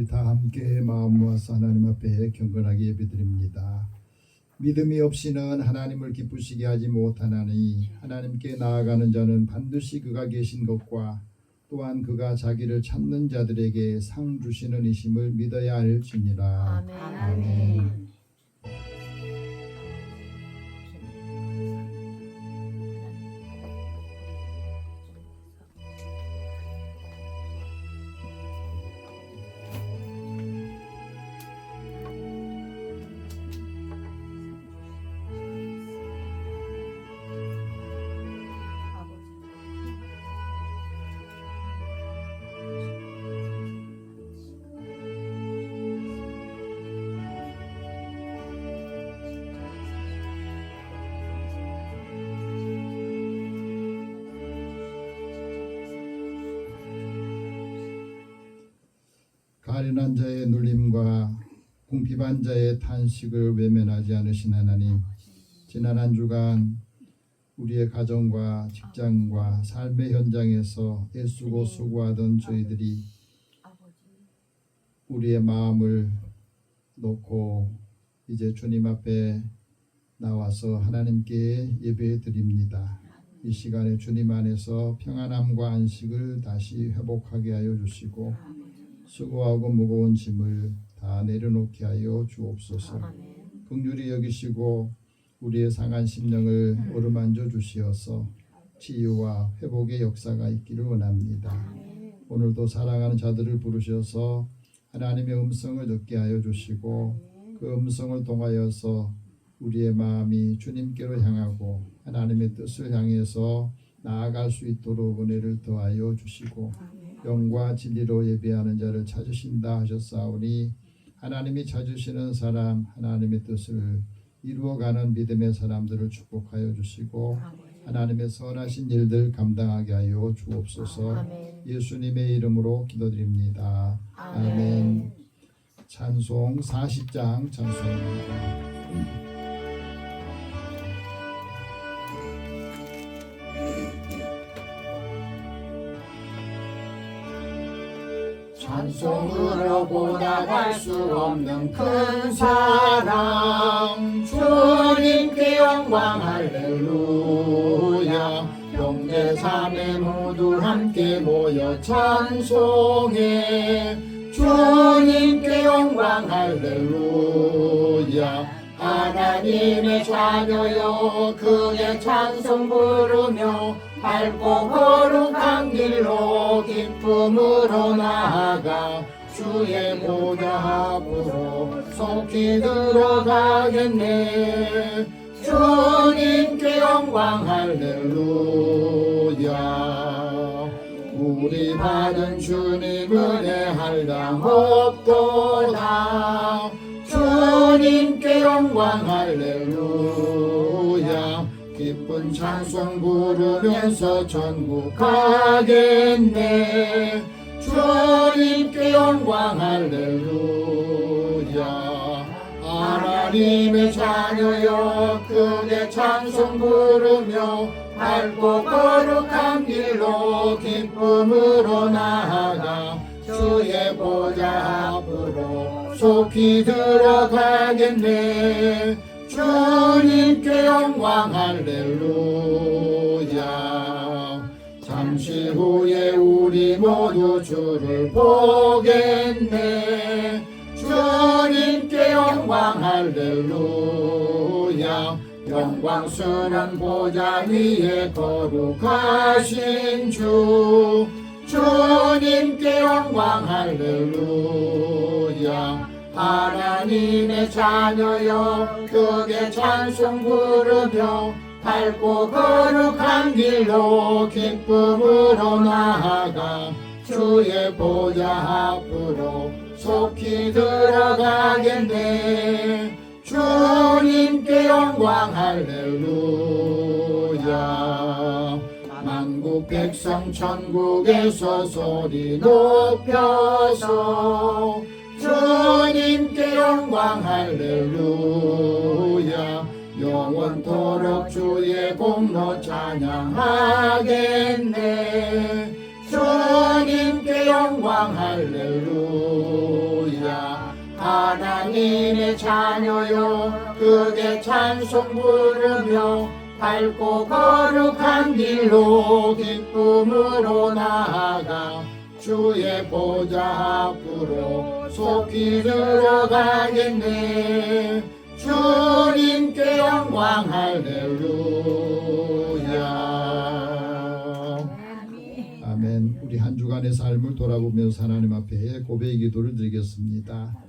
다 함께 마음 모아서 하나님 앞에 경건하게 예배드립니다. 믿음이 없이는 하나님을 기쁘시게 하지 못하나니 하나님께 나아가는 자는 반드시 그가 계신 것과 또한 그가 자기를 찾는 자들에게 상 주시는 이심을 믿어야 할지니라. 아멘. 아멘. 가련한 자의 눌림과 궁핍한 자의 탄식을 외면하지 않으신 하나님, 지난 한 주간 우리의 가정과 직장과 삶의 현장에서 애쓰고 수고하던 저희들이 우리의 마음을 놓고 이제 주님 앞에 나와서 하나님께 예배 드립니다. 이 시간에 주님 안에서 평안함과 안식을 다시 회복하게 하여 주시고 수고하고 무거운 짐을 다 내려놓게 하여 주옵소서. 긍휼히 여기시고 우리의 상한 심령을 어루만져 주시어서 치유와 회복의 역사가 있기를 원합니다. 오늘도 사랑하는 자들을 부르셔서 하나님의 음성을 듣게 하여 주시고 그 음성을 통하여서 우리의 마음이 주님께로 향하고 하나님의 뜻을 향해서 나아갈 수 있도록 은혜를 더하여 주시고 영과 진리로 예배하는 자를 찾으신다 하셨사오니 하나님이 찾으시는 사람, 하나님의 뜻을 이루어가는 믿음의 사람들을 축복하여 주시고 하나님의 선하신 일들 감당하게 하여 주옵소서. 예수님의 이름으로 기도드립니다. 아멘. 찬송 40장 찬송입니다. 찬송으로 보답할 수 없는 큰 사랑, 주님께 영광 할렐루야. 형제 자매 모두 함께 모여 찬송해, 주님께 영광 할렐루야. 하나님의 자녀여 그의 찬송 부르며 밝고 거룩한 길로 기쁨으로 나아가 주의 보좌 앞으로 속히 들어가겠네. 주님께 영광 할렐루야. 우리 받은 주님 은혜 한량 없도다. 주님께 영광 할렐루야. 기쁜 찬송 부르면서 천국 가겠네. 주님께 영광 할렐루야. 하나님의 자녀여 크게 찬송 부르며 밝고 거룩한 길로 기쁨으로 나아가 주의 보좌 앞으로 속히 들어가겠네. 주님께 영광 할렐루야. 잠시 후에 우리 모두 주를 보겠네. 주님께 영광 할렐루야. 영광스런 보좌 위에 거룩하신 주, 주님께 영광 할렐루야. 하나님의 자녀여 크게 찬송 부르며 밝고 거룩한 길로 기쁨으로 나아가 주의 보좌 앞으로 속히 들어가겠네. 주님께 영광 할렐루야. 만국 백성 천국에서 소리 높여서 주님께 영광 할렐루야. 영원토록 주의 공로 찬양하겠네. 주님께 영광 할렐루야. 하나님의 자녀요 그게 찬송 부르며 밝고 거룩한 길로 기쁨으로 나아가 주의 보좌 앞으로 속히 들어가겠네. 주님께 영광 할렐루야. 아멘. 우리 한 주간의 삶을 돌아보면서 하나님 앞에 고백의 기도를 드리겠습니다.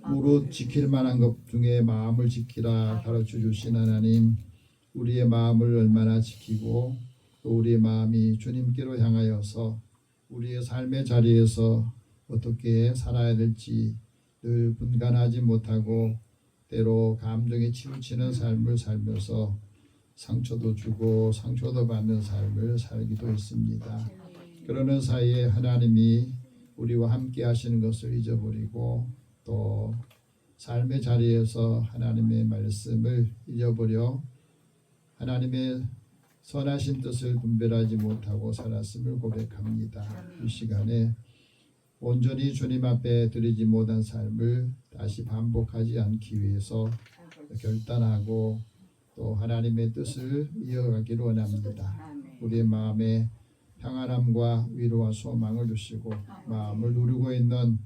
무릇 지킬 만한 것 중에 마음을 지키라 가르쳐 주신 하나님, 우리의 마음을 얼마나 지키고 또 우리의 마음이 주님께로 향하여서 우리의 삶의 자리에서 어떻게 살아야 될지 늘 분간하지 못하고 때로 감정에 치우치는 삶을 살면서 상처도 주고 상처도 받는 삶을 살기도 했습니다. 그러는 사이에 하나님이 우리와 함께 하시는 것을 잊어버리고 또 삶의 자리에서 하나님의 말씀을 잊어버려 하나님의 선하신 뜻을 분별하지 못하고 살았음을 고백합니다. 이 시간에 온전히 주님 앞에 드리지 못한 삶을 다시 반복하지 않기 위해서 결단하고 또 하나님의 뜻을 이어가기를 원합니다. 우리의 마음에 평안함과 위로와 소망을 주시고 마음을 누르고 있는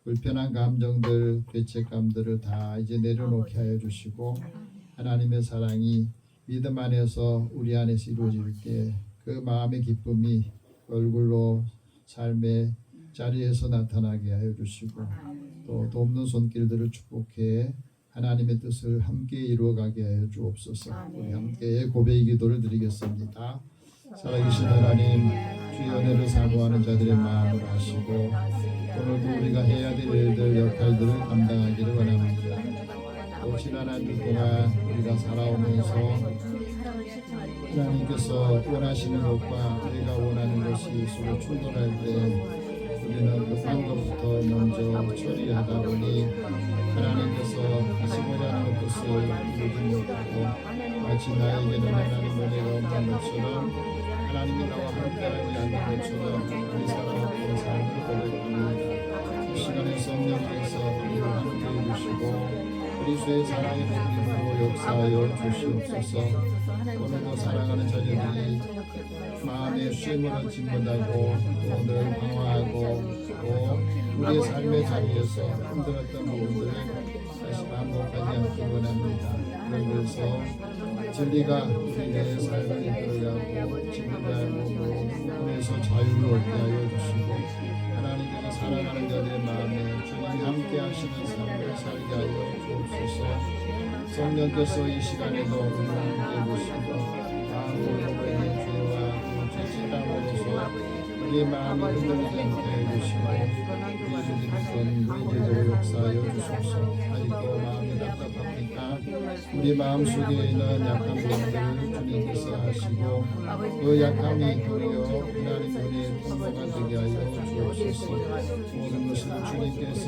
불편한 감정들, 죄책감들을 다 이제 내려놓게 하여 주시고 하나님의 사랑이 믿음 안에서 우리 안에서 이루어질 때 그 마음의 기쁨이 얼굴로 삶의 자리에서 나타나게 하여 주시고 또 돕는 손길들을 축복해 하나님의 뜻을 함께 이루어가게 하여 주옵소서. 우리 함께 고백의 기도를 드리겠습니다. 살아계신 하나님, 주의 은혜를 사모하는 자들의 마음을 아시고 오늘도 우리가 해야 될 일들, 역할들을 감당하기를 원합니다. 또 지난 한 주 동안 우리가 살아오면서 하나님께서 원하시는 것과 우리가 원하는 것이 서로 충돌할 때 우리는 급한 것부터 먼저 처리하다 보니 하나님께서 하시고자 하는 뜻을 이루지 못하고 마치 나에게는 하나님 은혜가 없는 것처럼 하나님이 나와 함께하지 않는 것처럼 우리 살아왔던 삶을 고백합니다. 이 시간에 성령께서 우리와 함께해 주시고 그리스도의 사랑의 능력으로 역사하여 주시옵소서. 오늘도 사랑하는 자녀들이 마음의 쉼을 얻지 못하고 또 늘 방황하고 또 우리의 삶의 자리에서 힘들었던 부분들을 다시 반복하지 않기 원합니다. 그러면서 진리가 우리의 삶을 이끌어가고 진리가 모든 부분에서 자유를 얻게 하여 주시고 하나님께서 사랑하는 자들의 마음에 주님이 함께 하시는 삶을 살게 하여 주옵소서. 성령께서 이 시간에도 우리와 함께 해주시고 마음으로의 죄와 죄책감으로서 우리의 마음이 흔들리지 않게 해주시고 우리의 믿음은 역사하여 주소서. 아직도 마음이 답답합니까? 우리 마음속에 있는 약한 부분들을 주님께서 하시고 그 약함이 도리어 하나님 은혜의 통로가 되게 하여 주옵소서. 모든 것을 주님께서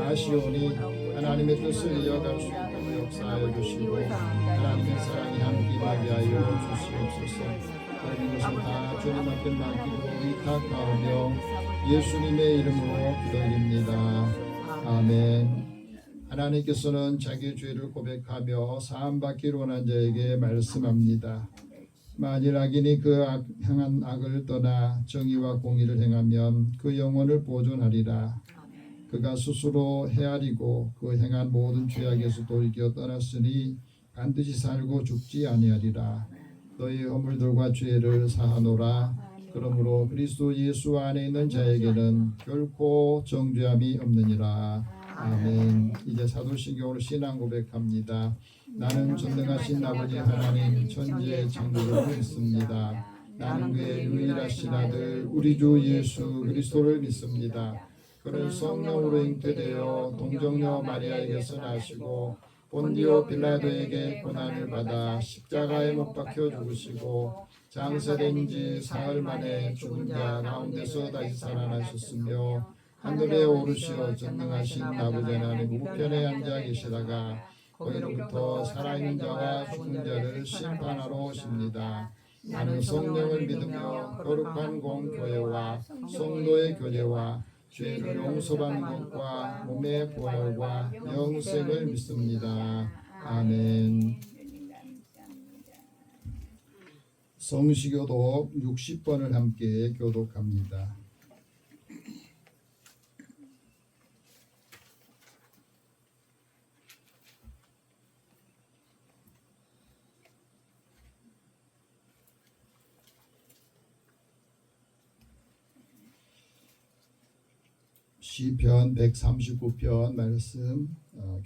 아시오니 하나님의 뜻을 이어갈 수 있도록 역사하여 주시고 하나님의 사랑이 함께 나게 하여 주시옵소서. 모든 것을 다 주님 앞에 맡기고 위탁하오며 예수님의 이름으로 기도드립니다. 아멘. 하나님께서는 자기의 죄를 고백하며 사함받기를 원한 자에게 말씀합니다. 만일 악인이 그 향한 악을 떠나 정의와 공의를 행하면 그 영혼을 보존하리라. 그가 스스로 헤아리고 그 행한 모든 죄악에서 돌이켜 떠났으니 반드시 살고 죽지 아니하리라. 너희 허물들과 죄를 사하노라. 그러므로 그리스도 예수 안에 있는 자에게는 결코 정죄함이 없느니라. 아멘. 이제 사도신경으로 신앙 고백합니다. 나는 전능하신 아버지 하나님 천지의 창조주를 믿습니다. 나는 그의 유일하신 아들 우리 주 예수 그리스도를 믿습니다. 그는 성령으로 잉태되어 동정녀 마리아에게서 나시고 본디오 빌라도에게 고난을 받아 십자가에 못 박혀 죽으시고 장사된 지 사흘 만에 죽은 자 가운데서 다시 살아나셨으며 하늘에 오르시어 전능하신 아버지 하나님 우편에 앉아 계시다가 거기로부터 살아있는 자와 죽은 자를 심판하러 오십니다. 나는 성령을 믿으며 거룩한 공교회와 성도의 교제와 죄를 용서받는 것과 몸의 부활과 영생을 믿습니다. 아멘. 성시교독 60번을 함께 교독합니다. 시편 139편 말씀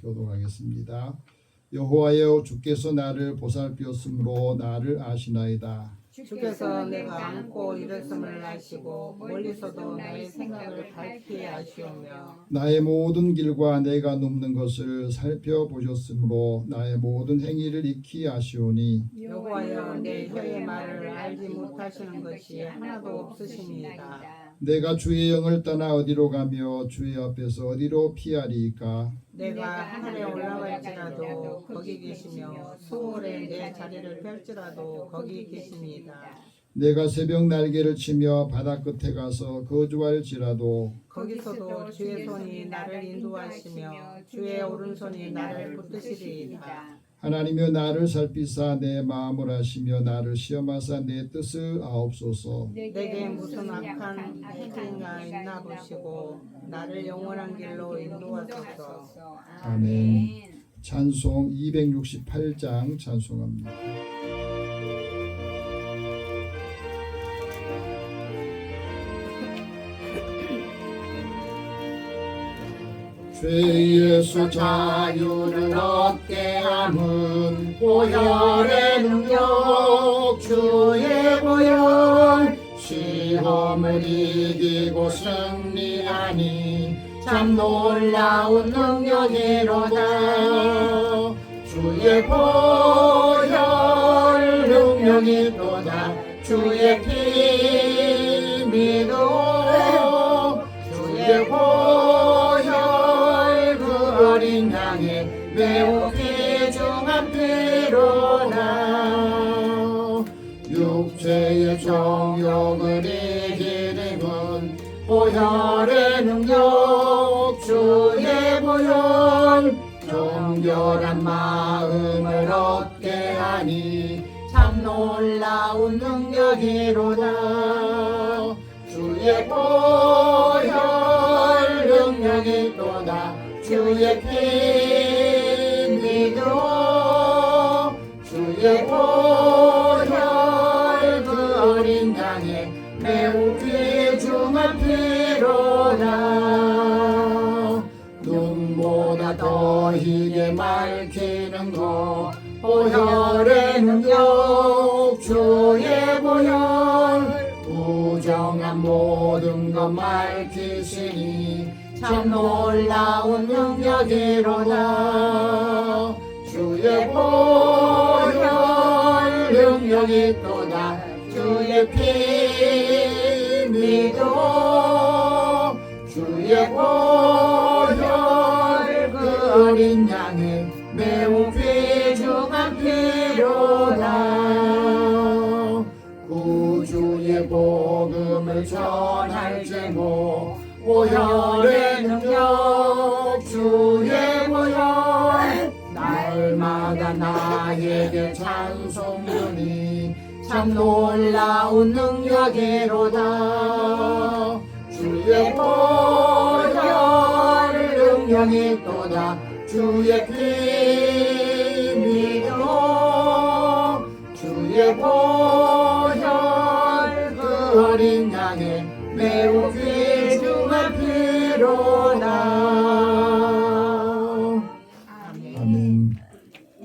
교독하겠습니다. 여호와여, 주께서 나를 보살피었으므로 나를 아시나이다. 주께서 내가 안고 일었음을 아시고 멀리서도 나의 생각을 밝히 아시오며 나의 모든 길과 내가 눕는 것을 살펴보셨으므로 나의 모든 행위를 익히 아시오니 여호와여, 내 혀의 말을 알지 못하시는 것이 하나도 없으십니다. 내가 주의 영을 떠나 어디로 가며 주의 앞에서 어디로 피하리이까. 내가 하늘에 올라갈지라도 거기 계시며 수월에 내 자리를 펼지라도 거기 계십니다. 내가 새벽 날개를 치며 바다 끝에 가서 거주할지라도 거기서도 주의 손이 나를 인도하시며 주의 오른손이 나를 붙드시리이다. 하나님여, 나를 살피사 내 마음을 아시며 나를 시험하사 내 뜻을 아옵소서. 내게 무슨 악한 행위가 있나 보시고 나를 영원한 길로 인도하소서. 아멘. 찬송 268장 찬송합니다. 죄에서 자유를 얻게 함은 보혈의 능력, 주의 보혈. 시험을 이기고 승리하니 참 놀라운 능력이로다. 주의 보혈 능력이 또다. 주의 피 믿어. 주의 보혈 그 어린 양의 매우 귀중한 피로다. 육체의 정욕을 이기는 보혈의 능력, 주의 보혈. 정결한 마음을 얻게 하니 참 놀라운 능력이로다. 주의 보혈 능력이 또다. 주의 피 믿어. 주의 보혈 그 어린 양의 매우 귀중한 피로다. 눈보다 더 희게 맑히는 것, 보혈의 능력, 주의 보혈. 부정한 모든 것 밝히시니 참 놀라운 능력이로다. 주의 보혈 능력이 또다. 주의 피 믿어. 주의 보혈 그 어린 양의 매우 귀중한 피로다. 구주의 복음을 전할 제목, 보혈의 능력, 주의 보혈. 날마다 나에게 찬송하니 참 놀라운 능력이로다. 주의 보혈 능력이 또다. 주의 피 믿어. 주의 보혈 그 어린 양의 매우 귀중한 피로다. 아멘.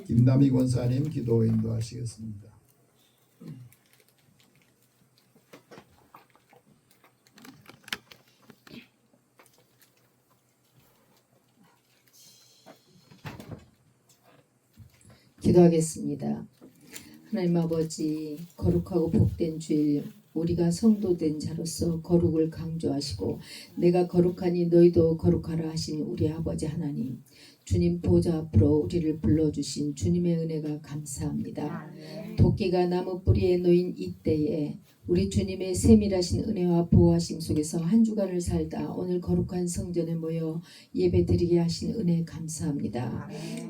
김남희 권사님 기도 인도하시겠습니다. 기도하겠습니다. 하나님 아버지, 거룩하고 복된 주일, 우리가 성도된 자로서 거룩을 강조하시고 내가 거룩하니 너희도 거룩하라 하신 우리 아버지 하나님, 주님 보좌 앞으로 우리를 불러주신 주님의 은혜가 감사합니다. 도끼가 나무 뿌리에 놓인 이때에 우리 주님의 세밀하신 은혜와 보호하심 속에서 한 주간을 살다 오늘 거룩한 성전에 모여 예배드리게 하신 은혜 감사합니다.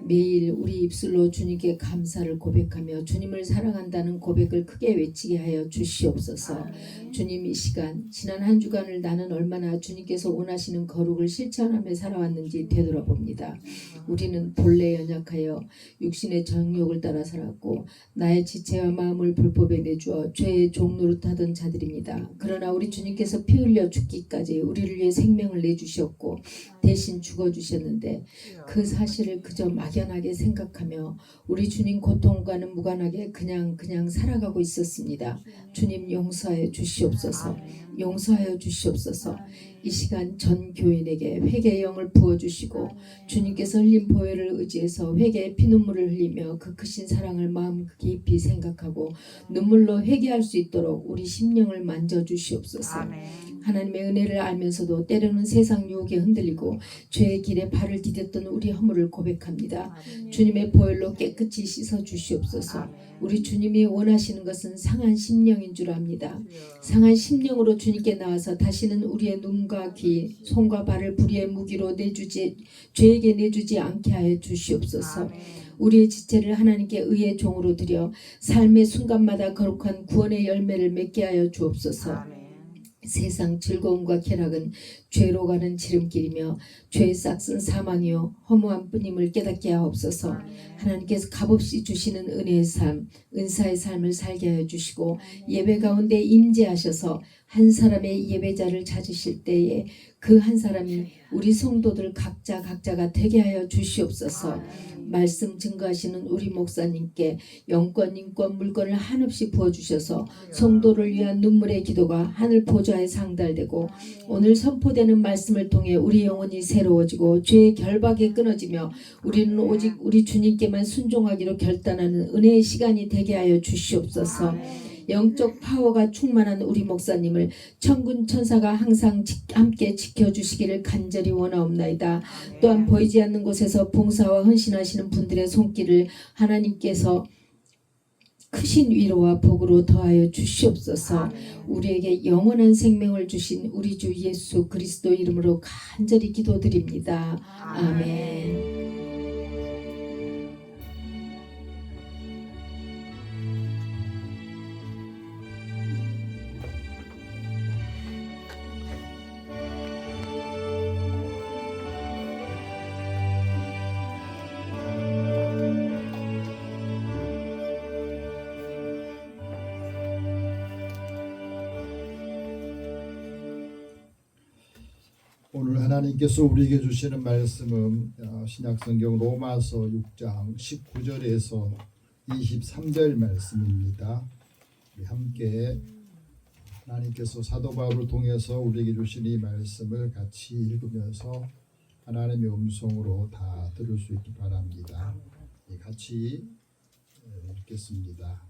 매일 우리 입술로 주님께 감사를 고백하며 주님을 사랑한다는 고백을 크게 외치게 하여 주시옵소서. 주님, 이 시간 지난 한 주간을 나는 얼마나 주님께서 원하시는 거룩을 실천하며 살아왔는지 되돌아봅니다. 우리는 본래 연약하여 육신의 정욕을 따라 살았고 나의 지체와 마음을 불법에 내주어 죄의 종 노릇하던 자들입니다. 그러나 우리 주님께서 피 흘려 죽기까지 우리를 위해 생명을 내주셨고 대신 죽어주셨는데 그 사실을 그저 막연하게 생각하며 우리 주님 고통과는 무관하게 그냥 살아가고 있었습니다. 주님, 용서하여 주시옵소서. 용서하여 주시옵소서. 이 시간 전 교인에게 회개의 영을 부어주시고 주님께서 흘린 보혈을 의지해서 회개의 피눈물을 흘리며 그 크신 사랑을 마음 깊이 생각하고 눈물로 회개할 수 있도록 우리 심령을 만져주시옵소서. 하나님의 은혜를 알면서도 때로는 세상 유혹에 흔들리고 죄의 길에 발을 디뎠던 우리 허물을 고백합니다. 주님의 보혈로 깨끗이 씻어 주시옵소서. 우리 주님이 원하시는 것은 상한 심령인 줄 압니다. 상한 심령으로 주님께 나와서 다시는 우리의 눈과 귀, 손과 발을 불의의 무기로 죄에게 내주지 않게 하여 주시옵소서. 우리의 지체를 하나님께 의의 종으로 드려 삶의 순간마다 거룩한 구원의 열매를 맺게 하여 주옵소서. 세상 즐거움과 쾌락은 죄로 가는 지름길이며 죄의 싹은 사망이요 허무한 뿐임을 깨닫게 하옵소서. 하나님께서 값없이 주시는 은혜의 삶, 은사의 삶을 살게 하여 주시고 예배 가운데 임재하셔서 한 사람의 예배자를 찾으실 때에 그 한 사람이 우리 성도들 각자가 되게 하여 주시옵소서. 말씀 증거하시는 우리 목사님께 영권, 인권, 물권을 한없이 부어주셔서 성도를 위한 눈물의 기도가 하늘 보좌에 상달되고 오늘 선포되는 말씀을 통해 우리 영혼이 새로워지고 죄의 결박이 끊어지며 우리는 오직 우리 주님께만 순종하기로 결단하는 은혜의 시간이 되게 하여 주시옵소서. 영적 파워가 충만한 우리 목사님을 천군 천사가 항상 함께 지켜주시기를 간절히 원하옵나이다. 또한 보이지 않는 곳에서 봉사와 헌신하시는 분들의 손길을 하나님께서 크신 위로와 복으로 더하여 주시옵소서. 우리에게 영원한 생명을 주신 우리 주 예수 그리스도 이름으로 간절히 기도드립니다. 아멘. 오늘 하나님께서 우리에게 주시는 말씀은 신약성경 로마서 6장 19절에서 23절 말씀입니다. 우리 함께 하나님께서 사도 바울을 통해서 우리에게 주신 이 말씀을 같이 읽으면서 하나님의 음성으로 다 들을 수 있기 바랍니다. 같이 읽겠습니다.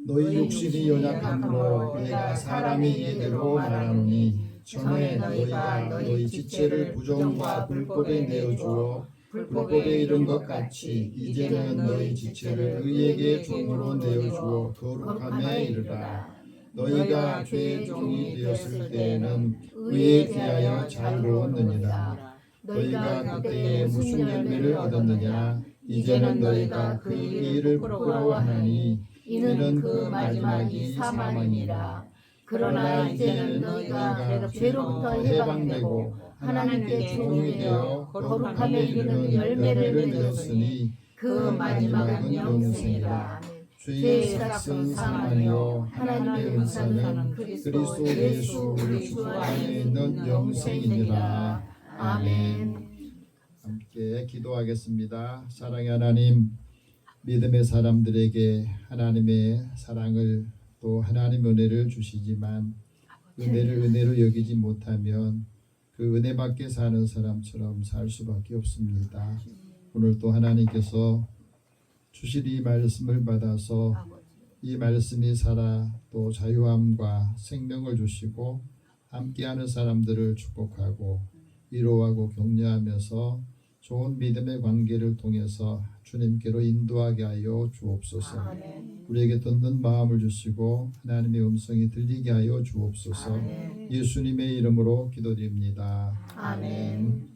너희 육신이 연약함으로 내가 사람이 이대로 말하노니 전에 너희가 너희 지체를 부정과 불법에 내어주어 불법에 이른 것 같이 이제는 너희 지체를 의에게 종으로 내어주어 거룩함에 이르라. 너희가 죄의 종이 되었을 때에는 의에 대하여 자유로웠느니라. 너희가 그때에 무슨 열매를 얻었느냐? 이제는 너희가 그 의를 부끄러워하나니 이는 그 마지막이 사망이라. 그러나 이제는 너희가 죄로부터 해방되고 하나님께 종이 되어 거룩함에 이르는 열매를 맺었으니 그 마지막은 영생이라. 죄의 삭은 사망이요 하나님의 은사는 그리스도 예수 우리 주 안에 있는 영생이니라. 아멘. 함께 기도하겠습니다. 사랑의 하나님, 믿음의 사람들에게 하나님의 사랑을 또 하나님의 은혜를 주시지만 은혜를 은혜로 여기지 못하면 그 은혜 밖에 사는 사람처럼 살 수밖에 없습니다. 오늘 또 하나님께서 주실 이 말씀을 받아서 이 말씀이 살아 또 자유함과 생명을 주시고 함께하는 사람들을 축복하고 위로하고 격려하면서 좋은 믿음의 관계를 통해서 주님께로 인도하게 하여 주옵소서. 아멘. 우리에게 듣는 마음을 주시고 하나님의 음성이 들리게 하여 주옵소서. 아멘. 예수님의 이름으로 기도드립니다. 아멘.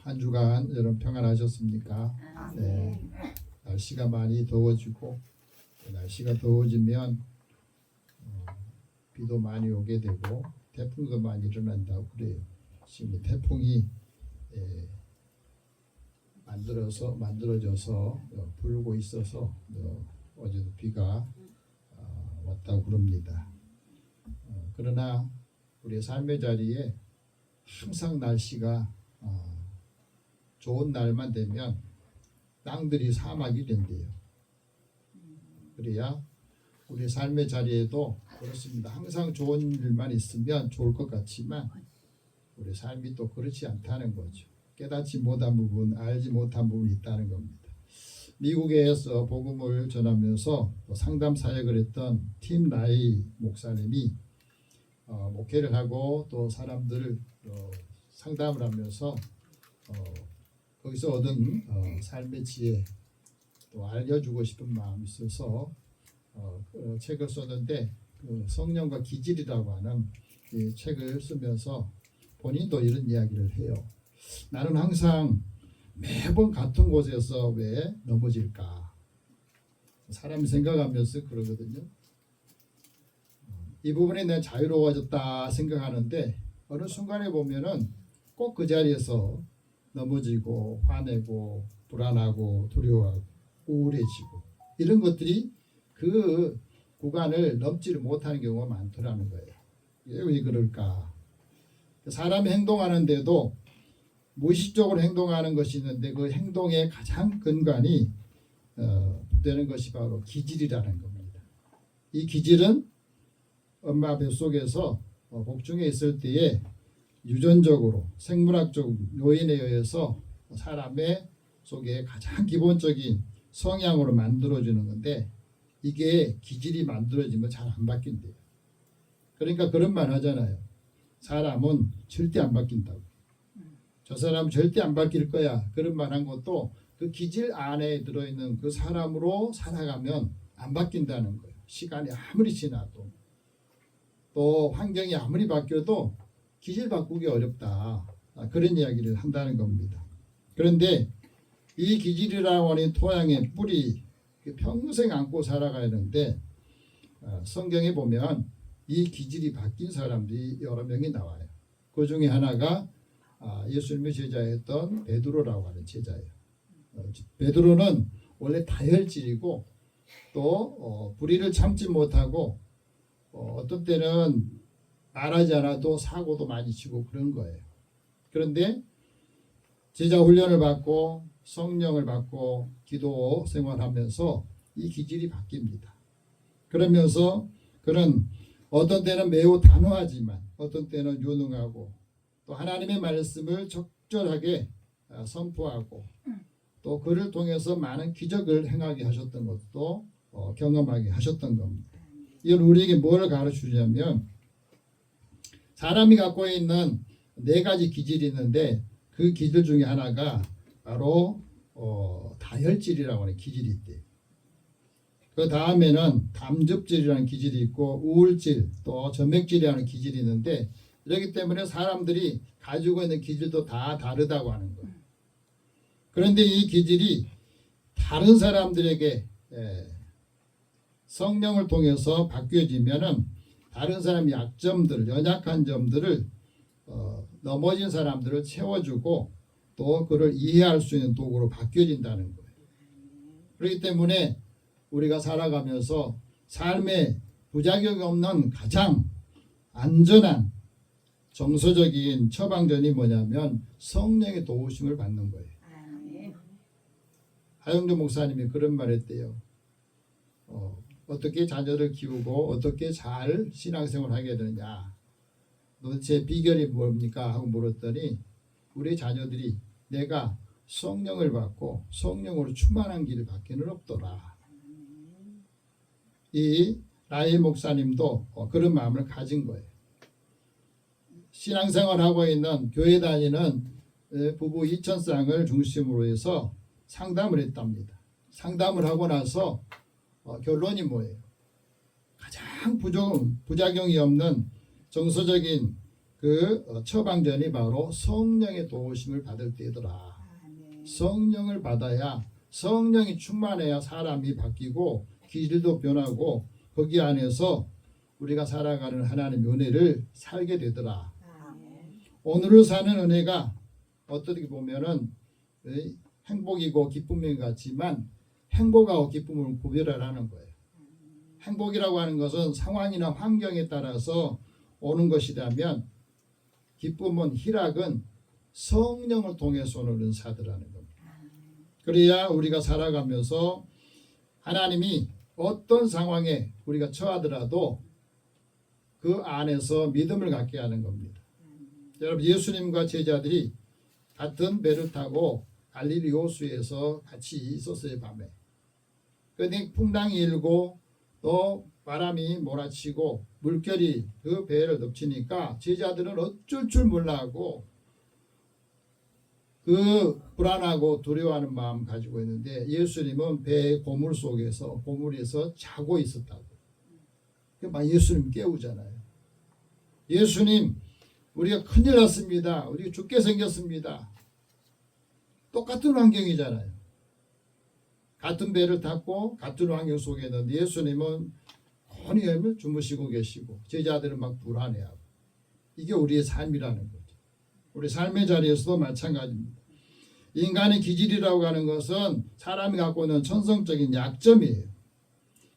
한 주간 여러분 평안하셨습니까? 네. 날씨가 많이 더워지고 날씨가 더워지면 비도 많이 오게 되고 태풍도 많이 일어난다고 그래요. 지금 태풍이 만들어져서 불고 있어서 어제도 비가 왔다고 그럽니다. 그러나 우리의 삶의 자리에 항상 날씨가 좋은 날만 되면 땅들이 사막이 된대요. 그래야 우리 삶의 자리에도 그렇습니다. 항상 좋은 일만 있으면 좋을 것 같지만 우리 삶이 또 그렇지 않다는 거죠. 깨닫지 못한 부분, 알지 못한 부분이 있다는 겁니다. 미국에서 복음을 전하면서 상담 사역을 했던 팀 라이 목사님이 목회를 하고 또 사람들을 상담을 하면서 거기서 얻은 삶의 지혜 또 알려주고 싶은 마음이 있어서 책을 썼는데 그 성령과 기질이라고 하는 이 책을 쓰면서 본인도 이런 이야기를 해요. 나는 항상 매번 같은 곳에서 왜 넘어질까? 사람이 생각하면서 그러거든요. 이 부분에 내가 자유로워졌다 생각하는데 어느 순간에 보면은 꼭 그 자리에서 넘어지고 화내고 불안하고 두려워하고 우울해지고 이런 것들이 그 구간을 넘지를 못하는 경우가 많더라는 거예요. 왜 그럴까? 사람이 행동하는데도 무의식적으로 행동하는 것이 있는데 그 행동의 가장 근간이 되는 것이 바로 기질이라는 겁니다. 이 기질은 엄마 뱃속에서 복중에 있을 때에 유전적으로 생물학적 요인에 의해서 사람의 속에 가장 기본적인 성향으로 만들어지는 건데 이게 기질이 만들어지면 잘 안 바뀐대요. 그러니까 그런 말 하잖아요. 사람은 절대 안 바뀐다고. 저 사람은 절대 안 바뀔 거야. 그런 말 한 것도 그 기질 안에 들어있는 그 사람으로 살아가면 안 바뀐다는 거예요. 시간이 아무리 지나도 또 환경이 아무리 바뀌어도 기질 바꾸기 어렵다. 그런 이야기를 한다는 겁니다. 그런데 이 기질이라고 하는 토양의 뿌리 평생 안고 살아가야 하는데 성경에 보면 이 기질이 바뀐 사람들이 여러 명이 나와요. 그 중에 하나가 예수님의 제자였던 베드로라고 하는 제자예요. 베드로는 원래 다혈질이고 또 불의를 참지 못하고 어떤 때는 말하지 않아도 사고도 많이 치고 그런 거예요. 그런데 제자 훈련을 받고 성령을 받고 기도 생활하면서 이 기질이 바뀝니다. 그러면서 그는 어떤 때는 매우 단호하지만 어떤 때는 유능하고 또 하나님의 말씀을 적절하게 선포하고 또 그를 통해서 많은 기적을 행하게 하셨던 것도 경험하게 하셨던 겁니다. 이건 우리에게 뭘 가르쳐주냐면 사람이 갖고 있는 4가지 기질이 있는데 그 기질 중에 하나가 바로 다혈질이라고 하는 기질이 있대요. 그 다음에는 담즙질이라는 기질이 있고 우울질 또 점액질이라는 기질이 있는데 이렇기 때문에 사람들이 가지고 있는 기질도 다 다르다고 하는 거예요. 그런데 이 기질이 다른 사람들에게 성령을 통해서 바뀌어지면은 다른 사람의 약점들, 연약한 점들을 넘어진 사람들을 채워주고 또 그를 이해할 수 있는 도구로 바뀌어진다는 거예요. 그렇기 때문에 우리가 살아가면서 삶에 부작용이 없는 가장 안전한 정서적인 처방전이 뭐냐면 성령의 도우심을 받는 거예요. 하영조 목사님이 그런 말 했대요. 어떻게 자녀를 키우고 어떻게 잘 신앙생활을 하게 되느냐. 도대체 비결이 뭡니까? 하고 물었더니 우리 자녀들이 내가 성령을 받고 성령으로 충만한 길을 밖에는 없더라. 이 라이 목사님도 그런 마음을 가진 거예요. 신앙생활하고 있는 교회 다니는 부부 2,000쌍을 중심으로 해서 상담을 했답니다. 상담을 하고 나서 결론이 뭐예요? 가장 부작용이 없는 정서적인 그 처방전이 바로 성령의 도우심을 받을 때더라. 성령을 받아야, 성령이 충만해야 사람이 바뀌고 기질도 변하고 거기 안에서 우리가 살아가는 하나님의 은혜를 살게 되더라. 오늘을 사는 은혜가 어떻게 보면은 행복이고 기쁨인 것 같지만 행복하고 기쁨을 구별하라는 거예요. 행복이라고 하는 것은 상황이나 환경에 따라서 오는 것이라면 기쁨은, 희락은 성령을 통해서 오는 은사들라는 겁니다. 그래야 우리가 살아가면서 하나님이 어떤 상황에 우리가 처하더라도 그 안에서 믿음을 갖게 하는 겁니다. 여러분, 예수님과 제자들이 같은 배를 타고 갈릴리 호수에서 같이 있었어요. 밤에. 그런데 풍랑이 일고 또 바람이 몰아치고 물결이 그 배를 덮치니까 제자들은 어쩔 줄 몰라하고 그 불안하고 두려워하는 마음 가지고 있는데 예수님은 배의 고물 속에서, 고물에서 자고 있었다고. 막 예수님 깨우잖아요. 예수님, 우리가 큰일 났습니다. 우리가 죽게 생겼습니다. 똑같은 환경이잖아요. 같은 배를 탔고 같은 환경 속에 있는데 예수님은 곤히 열며 주무시고 계시고 제자들은 막 불안해하고. 이게 우리의 삶이라는 거죠. 우리 삶의 자리에서도 마찬가지입니다. 인간의 기질이라고 하는 것은 사람이 갖고 있는 천성적인 약점이에요.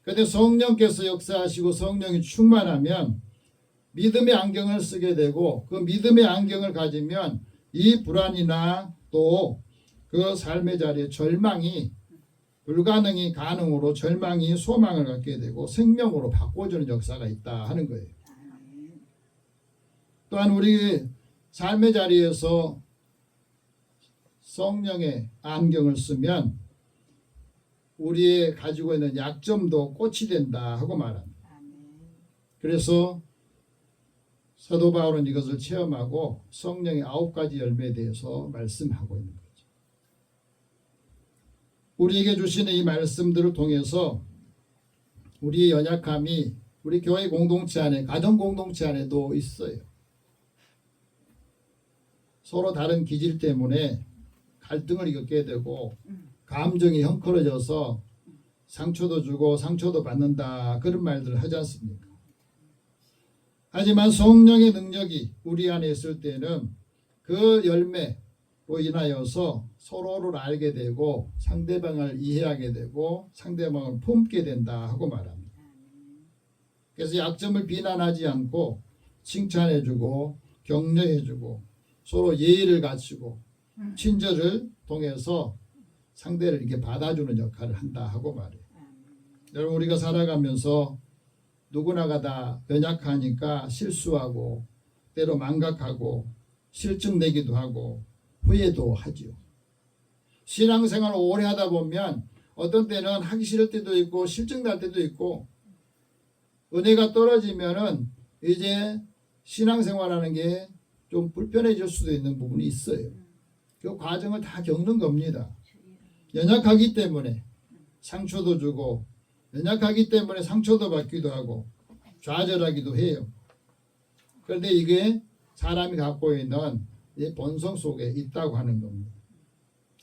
그런데 성령께서 역사하시고 성령이 충만하면 믿음의 안경을 쓰게 되고 그 믿음의 안경을 가지면 이 불안이나 또 그 삶의 자리에 절망이 불가능이 가능으로, 절망이 소망을 갖게 되고 생명으로 바꿔주는 역사가 있다 하는 거예요. 또한 우리 삶의 자리에서 성령의 안경을 쓰면 우리의 가지고 있는 약점도 꽃이 된다 하고 말합니다. 그래서 사도 바울은 이것을 체험하고 성령의 9가지 열매에 대해서 말씀하고 있는 거죠. 우리에게 주시는 이 말씀들을 통해서 우리의 연약함이 우리 교회 공동체 안에, 가정 공동체 안에도 있어요. 서로 다른 기질 때문에 갈등을 겪게 되고 감정이 헝클어져서 상처도 주고 상처도 받는다, 그런 말들을 하지 않습니까? 하지만 성령의 능력이 우리 안에 있을 때는 그 열매로 인하여서 서로를 알게 되고 상대방을 이해하게 되고 상대방을 품게 된다 하고 말합니다. 그래서 약점을 비난하지 않고 칭찬해주고 격려해주고 서로 예의를 갖추고 친절을 통해서 상대를 이렇게 받아주는 역할을 한다 하고 말해요. 여러분, 우리가 살아가면서 누구나가 다 연약하니까 실수하고 때로 망각하고 실증내기도 하고 후회도 하지요. 신앙생활을 오래 하다 보면 어떤 때는 하기 싫을 때도 있고 실증날 때도 있고 은혜가 떨어지면은 이제 신앙생활하는 게 좀 불편해질 수도 있는 부분이 있어요. 그 과정을 다 겪는 겁니다. 연약하기 때문에 상처도 주고 연약하기 때문에 상처도 받기도 하고 좌절하기도 해요. 그런데 이게 사람이 갖고 있는 이 본성 속에 있다고 하는 겁니다.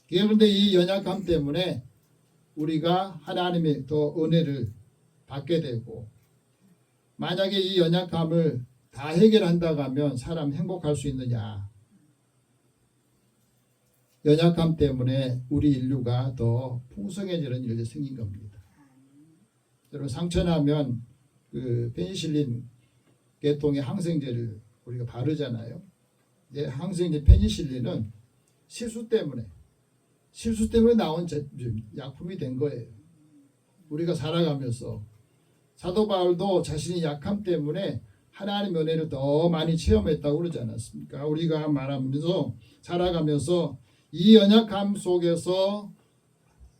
그런데 이 연약함 때문에 우리가 하나님의 더 은혜를 받게 되고, 만약에 이 연약함을 다 해결한다고 하면 사람 행복할 수 있느냐? 연약함 때문에 우리 인류가 더 풍성해지는 일이 생긴 겁니다. 여러분, 상처나면 그 페니실린 계통의 항생제를 우리가 바르잖아요. 이제 항생제 페니실린은 실수 때문에 나온 약품이 된 거예요. 우리가 살아가면서 사도 바울도 자신의 약함 때문에 하나님의 은혜를 더 많이 체험했다고 그러지 않았습니까? 우리가 말하면서 살아가면서 이 연약함 속에서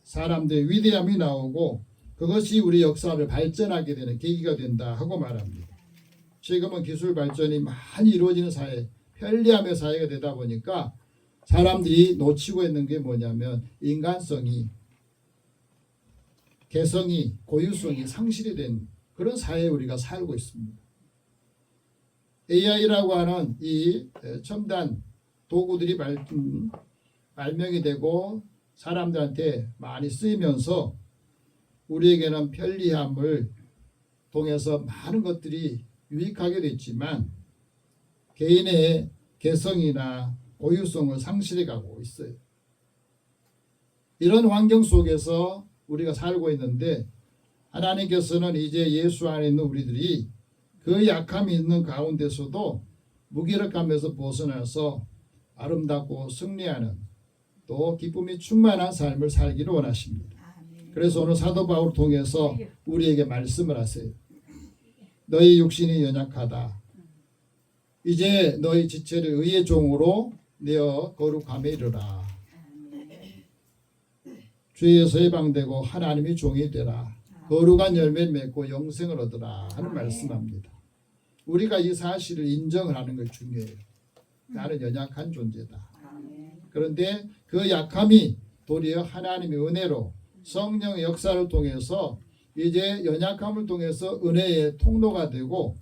사람들의 위대함이 나오고 그것이 우리 역사를 발전하게 되는 계기가 된다 하고 말합니다. 지금은 기술 발전이 많이 이루어지는 사회, 편리함의 사회가 되다 보니까 사람들이 놓치고 있는 게 뭐냐면 인간성이, 개성이, 고유성이 상실이 된 그런 사회에 우리가 살고 있습니다. AI라고 하는 이 첨단 도구들이 발명이 되고 사람들한테 많이 쓰이면서 우리에게는 편리함을 통해서 많은 것들이 유익하게 됐지만 개인의 개성이나 고유성을 상실해 가고 있어요. 이런 환경 속에서 우리가 살고 있는데 하나님께서는 이제 예수 안에 있는 우리들이 그 약함이 있는 가운데서도 무기력함에서 벗어나서 아름답고 승리하는 또 기쁨이 충만한 삶을 살기를 원하십니다. 그래서 오늘 사도 바울을 통해서 우리에게 말씀을 하세요. 너희 육신이 연약하다. 이제 너희 지체를 의의 종으로 내어 거룩함에 이르라. 죄에서 해방되고 하나님의 종이 되라. 거룩한 열매를 맺고 영생을 얻으라 하는 말씀합니다. 우리가 이 사실을 인정을 하는 것이 중요해요. 나는 연약한 존재다. 그런데 그 약함이 도리어 하나님의 은혜로 성령의 역사를 통해서 이제 연약함을 통해서 은혜의 통로가 되고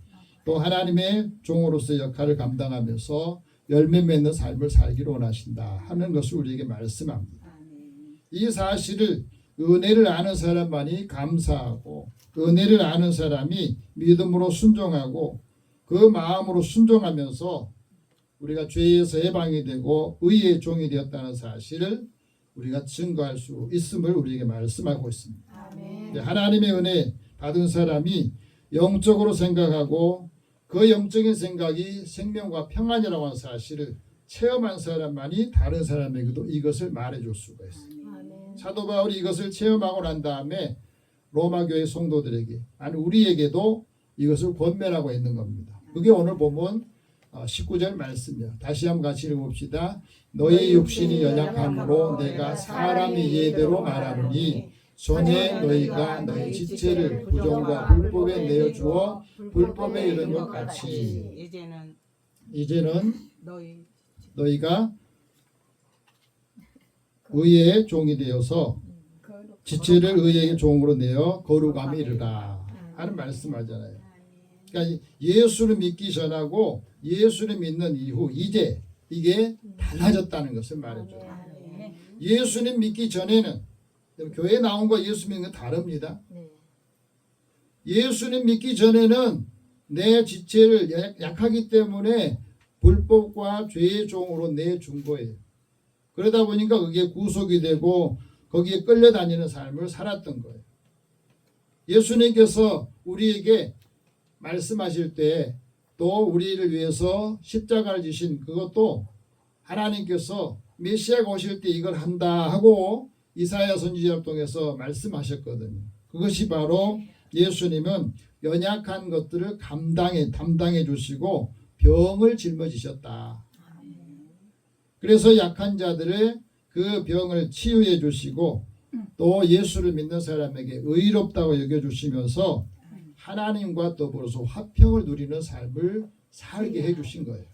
또 하나님의 종으로서 역할을 감당하면서 열매 맺는 삶을 살기를 원하신다 하는 것을 우리에게 말씀합니다. 이 사실을 은혜를 아는 사람만이 감사하고 은혜를 아는 사람이 믿음으로 순종하고 그 마음으로 순종하면서 우리가 죄에서 해방이 되고 의의 종이 되었다는 사실을 우리가 증거할 수 있음을 우리에게 말씀하고 있습니다. 하나님의 은혜 받은 사람이 영적으로 생각하고 그 영적인 생각이 생명과 평안이라고 하는 사실을 체험한 사람만이 다른 사람에게도 이것을 말해줄 수가 있습니다. 사도 바울이 이것을 체험하고 난 다음에 로마 교회 성도들에게 아니 우리에게도 이것을 권면하고 있는 겁니다. 그게 오늘 보면 19절 말씀이요. 다시 한번 같이 읽어봅시다. 너희 육신이 연약함으로 내가 사람의 예대로 말하노니 전에 너희가 너희 지체를 부정과 불법에 내어주어 불법에 이른 것 같이 이제는 너희가 의의 종이 되어서 지체를 의의 종으로 내어 거룩함에 이르라 하는 말씀하잖아요. 그러니까 예수를 믿기 전하고 예수를 믿는 이후 이제 이게 달라졌다는 것을 말해줘요. 예수님 믿기 전에는 교회 나온 거 예수 믿는 건 다릅니다. 예수님 믿기 전에는 내 지체를 약하기 때문에 불법과 죄의 종으로 내준 거예요. 그러다 보니까 그게 구속이 되고 거기에 끌려다니는 삶을 살았던 거예요. 예수님께서 우리에게 말씀하실 때 또 우리를 위해서 십자가를 지신 그것도 하나님께서 메시아가 오실 때 이걸 한다 하고 이사야 선지자를 통해서 말씀하셨거든요. 그것이 바로 예수님은 연약한 것들을 담당해 주시고 병을 짊어지셨다. 그래서 약한 자들의 그 병을 치유해 주시고 또 예수를 믿는 사람에게 의롭다고 여겨주시면서 하나님과 더불어서 화평을 누리는 삶을 살게 해주신 거예요.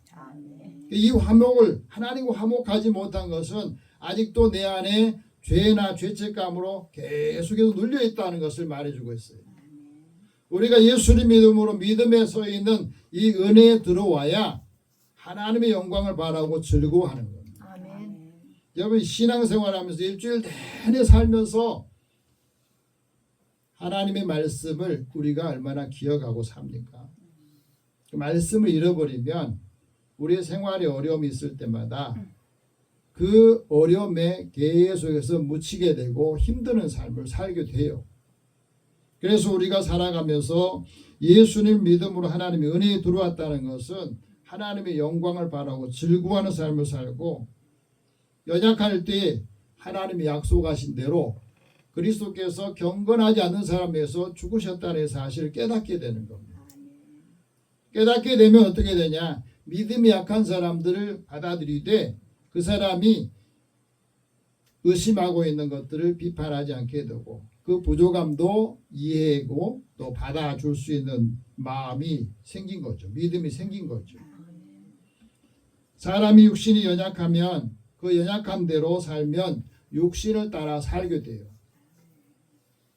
이 화목을 하나님과 화목하지 못한 것은 아직도 내 안에 죄나 죄책감으로 계속해서 눌려 있다는 것을 말해주고 있어요. 우리가 예수를 믿음으로 믿음에 서 있는 이 은혜에 들어와야 하나님의 영광을 바라고 즐거워하는 겁니다. 여러분 신앙생활하면서 일주일 내내 살면서 하나님의 말씀을 우리가 얼마나 기억하고 삽니까? 그 말씀을 잃어버리면 우리의 생활에 어려움이 있을 때마다 그 어려움에 계속해서 묻히게 되고 힘드는 삶을 살게 돼요. 그래서 우리가 살아가면서 예수님 믿음으로 하나님의 은혜에 들어왔다는 것은 하나님의 영광을 바라고 즐거워하는 삶을 살고 연약할 때 하나님이 약속하신 대로 그리스도께서 경건하지 않는 사람에서 죽으셨다는 사실을 깨닫게 되는 겁니다. 깨닫게 되면 어떻게 되냐? 믿음이 약한 사람들을 받아들이되 그 사람이 의심하고 있는 것들을 비판하지 않게 되고 그 부족함도 이해하고 또 받아줄 수 있는 마음이 생긴 거죠. 믿음이 생긴 거죠. 사람이 육신이 연약하면 그 연약한 대로 살면 육신을 따라 살게 돼요.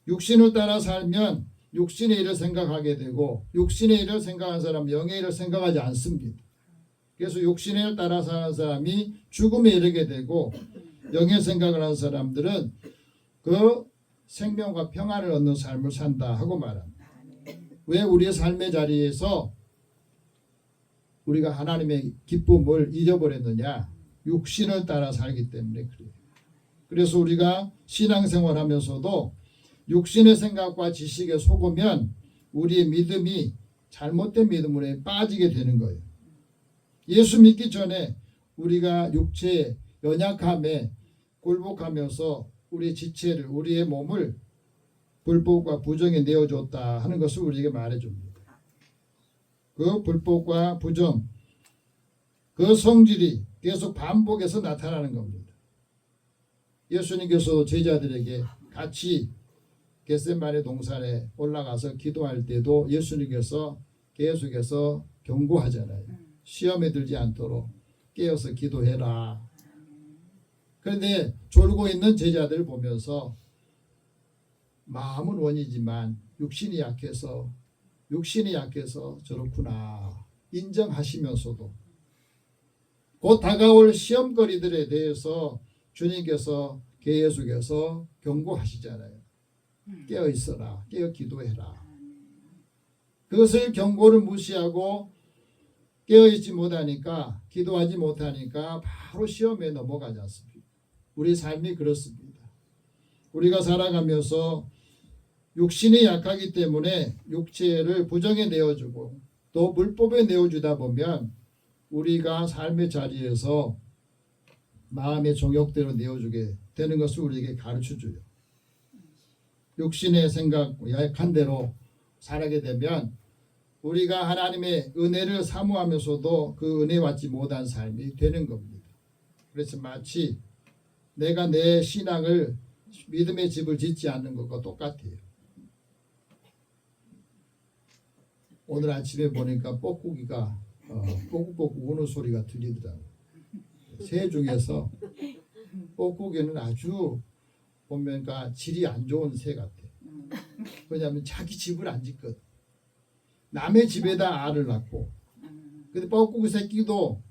육신을 따라 살면 육신의 일을 생각하게 되고 육신의 일을 생각하는 사람은 영의 일을 생각하지 않습니다. 그래서 육신의 일을 따라 사는 사람이 죽음에 이르게 되고 영의 생각을 하는 사람들은 그 생명과 평안을 얻는 삶을 산다 하고 말합니다. 왜 우리의 삶의 자리에서 우리가 하나님의 기쁨을 잊어버렸느냐? 육신을 따라 살기 때문에 그래요. 그래서 우리가 신앙생활하면서도 육신의 생각과 지식에 속으면 우리의 믿음이 잘못된 믿음으로 빠지게 되는 거예요. 예수 믿기 전에 우리가 육체의 연약함에 굴복하면서 우리의 지체를, 우리의 몸을 불법과 부정에 내어줬다 하는 것을 우리에게 말해줍니다. 그 불법과 부정, 그 성질이 계속 반복해서 나타나는 겁니다. 예수님께서 제자들에게 같이 겟세마네 동산에 올라가서 기도할 때도 예수님께서 계속해서 경고하잖아요. 시험에 들지 않도록 깨어서 기도해라. 그런데 졸고 있는 제자들을 보면서 마음은 원이지만 육신이 약해서 저렇구나 인정하시면서도 곧 다가올 시험거리들에 대해서 주님께서 계속해서 경고하시잖아요. 깨어 있어라, 깨어 기도해라. 그것을 경고를 무시하고 깨어 있지 못하니까, 기도하지 못하니까 바로 시험에 넘어가지 않습니까? 우리 삶이 그렇습니다. 우리가 살아가면서 육신이 약하기 때문에 육체를 부정에 내어주고 또 불법에 내어주다 보면 우리가 삶의 자리에서 마음의 정욕대로 내어주게 되는 것을 우리에게 가르쳐줘요. 육신의 생각, 약한 대로 살게 되면 우리가 하나님의 은혜를 사모하면서도 그 은혜 받지 못한 삶이 되는 겁니다. 그래서 마치 내가 내 신앙을 믿음의 집을 짓지 않는 것과 똑같아요. 오늘 아침에 보니까 뻐꾸기가 뻐꾹뻐꾹 우는 소리가 들리더라고요. 새 중에서 뻐꾸기는 아주 보면 질이 안 좋은 새 같아. 왜냐하면 자기 집을 안 짓거든. 남의 집에다 알을 낳고. 근데 뻐꾸기 새끼도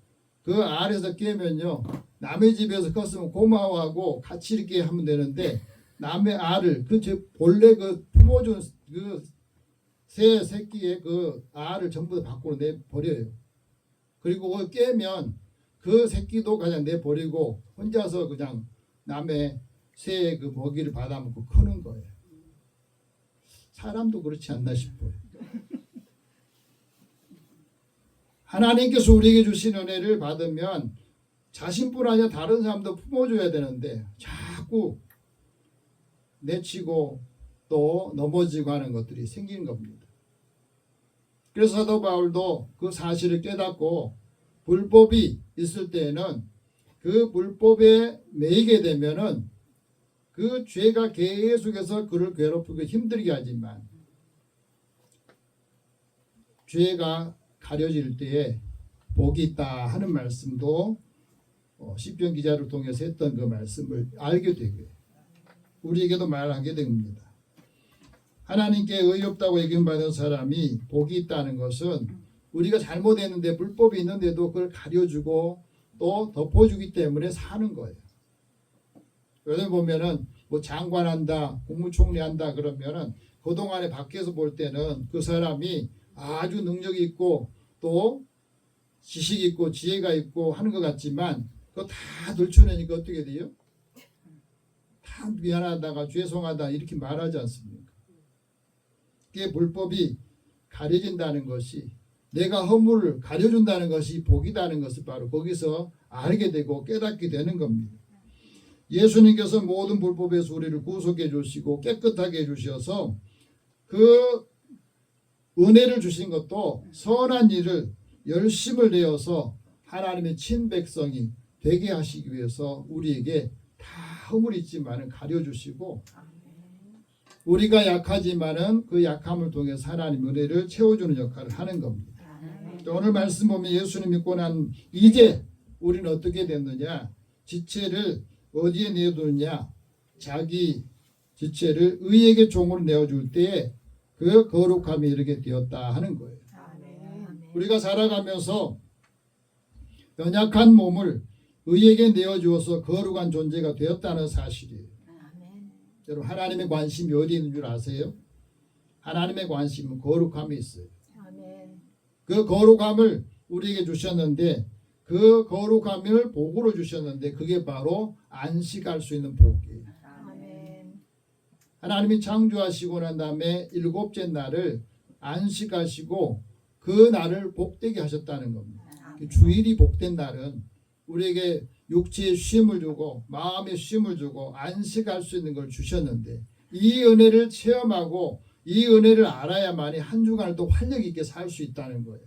그 알에서 깨면요, 남의 집에서 컸으면 고마워하고 같이 이렇게 하면 되는데 남의 알을 본래 품어준 새 새끼의 그 알을 전부 다 밖으로 내버려요. 그리고 깨면 그 새끼도 그냥 내버리고 혼자서 그냥 남의 새의 그 먹이를 받아먹고 크는 거예요. 사람도 그렇지 않나 싶어요. 하나님께서 우리에게 주신 은혜를 받으면 자신뿐 아니라 다른 사람도 품어줘야 되는데 자꾸 내치고 또 넘어지고 하는 것들이 생기는 겁니다. 그래서 사도 바울도 그 사실을 깨닫고 불법이 있을 때에는 그 불법에 매이게 되면은 그 죄가 계속해서 그를 괴롭히고 힘들게 하지만 죄가 가려질 때에 복이 있다 하는 말씀도 시편 기자를 통해서 했던 그 말씀을 알게 되고요. 우리에게도 말하게 됩니다. 하나님께 의롭다고 얘기받은 사람이 복이 있다는 것은 우리가 잘못했는데 불법이 있는데도 그걸 가려주고 또 덮어주기 때문에 사는 거예요. 요즘 보면은 뭐 장관한다, 국무총리한다 그러면은 그동안에 밖에서 볼 때는 그 사람이 아주 능력이 있고 또 지식이 있고 지혜가 있고 하는 것 같지만 그거 다 들춰내니까 어떻게 돼요? 다 미안하다가 죄송하다 이렇게 말하지 않습니까? 그게 불법이 가려진다는 것이, 내가 허물을 가려준다는 것이 복이다는 것을 바로 거기서 알게 되고 깨닫게 되는 겁니다. 예수님께서 모든 불법에서 우리를 구속해 주시고 깨끗하게 해주셔서 그 은혜를 주신 것도 선한 일을 열심을 내어서 하나님의 친백성이 되게 하시기 위해서 우리에게 다 허물이 있지만은 가려주시고 우리가 약하지만은 그 약함을 통해서 하나님 은혜를 채워주는 역할을 하는 겁니다. 오늘 말씀 보면 예수님 믿고 난 이제 우리는 어떻게 됐느냐? 지체를 어디에 내두느냐? 자기 지체를 의에게 종으로 내어줄 때에 그 거룩함이 이렇게 되었다 하는 거예요. 우리가 살아가면서 연약한 몸을 의에게 내어주어서 거룩한 존재가 되었다는 사실이에요. 여러분 하나님의 관심이 어디 있는 줄 아세요? 하나님의 관심은 거룩함이 있어요. 그 거룩함을 우리에게 주셨는데 그 거룩함을 복으로 주셨는데 그게 바로 안식할 수 있는 복이에요. 하나님이 창조하시고 난 다음에 일곱째 날을 안식하시고 그 날을 복되게 하셨다는 겁니다. 주일이 복된 날은 우리에게 육체에 쉼을 주고 마음에 쉼을 주고 안식할 수 있는 걸 주셨는데 이 은혜를 체험하고 이 은혜를 알아야만이 한 주간을 또 활력 있게 살 수 있다는 거예요.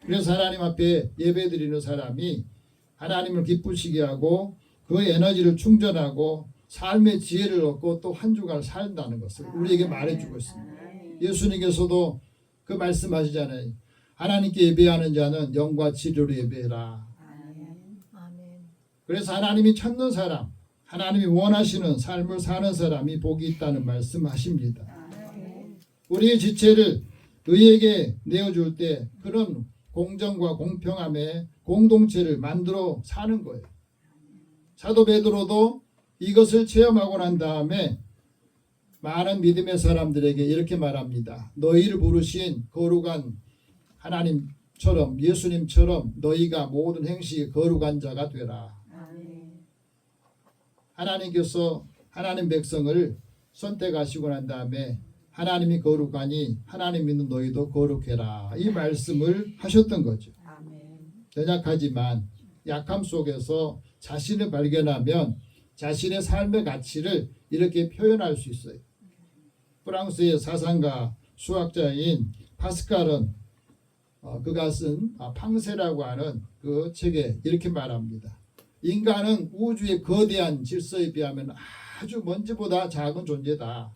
그래서 하나님 앞에 예배드리는 사람이 하나님을 기쁘시게 하고 그 에너지를 충전하고 삶의 지혜를 얻고 또 한 주간을 산다는 것을 우리에게 말해주고 있습니다. 예수님께서도 그 말씀하시잖아요. 하나님께 예배하는 자는 영과 진리로 예배해라. 그래서 하나님이 찾는 사람, 하나님이 원하시는 삶을 사는 사람이 복이 있다는 말씀하십니다. 우리의 지체를 의에게 내어줄 때 그런 공정과 공평함의 공동체를 만들어 사는 거예요. 사도 베드로도 이것을 체험하고 난 다음에 많은 믿음의 사람들에게 이렇게 말합니다. 너희를 부르신 거룩한 하나님처럼 예수님처럼 너희가 모든 행식에 거룩한 자가 되라. 하나님께서 하나님 백성을 선택하시고 난 다음에 하나님이 거룩하니 하나님 믿는 너희도 거룩해라. 이 말씀을 하셨던 거죠. 연약하지만 약함 속에서 자신을 발견하면 자신의 삶의 가치를 이렇게 표현할 수 있어요. 프랑스의 사상가 수학자인 파스칼은 그가 쓴 팡세라고 하는 그 책에 이렇게 말합니다. 인간은 우주의 거대한 질서에 비하면 아주 먼지보다 작은 존재다.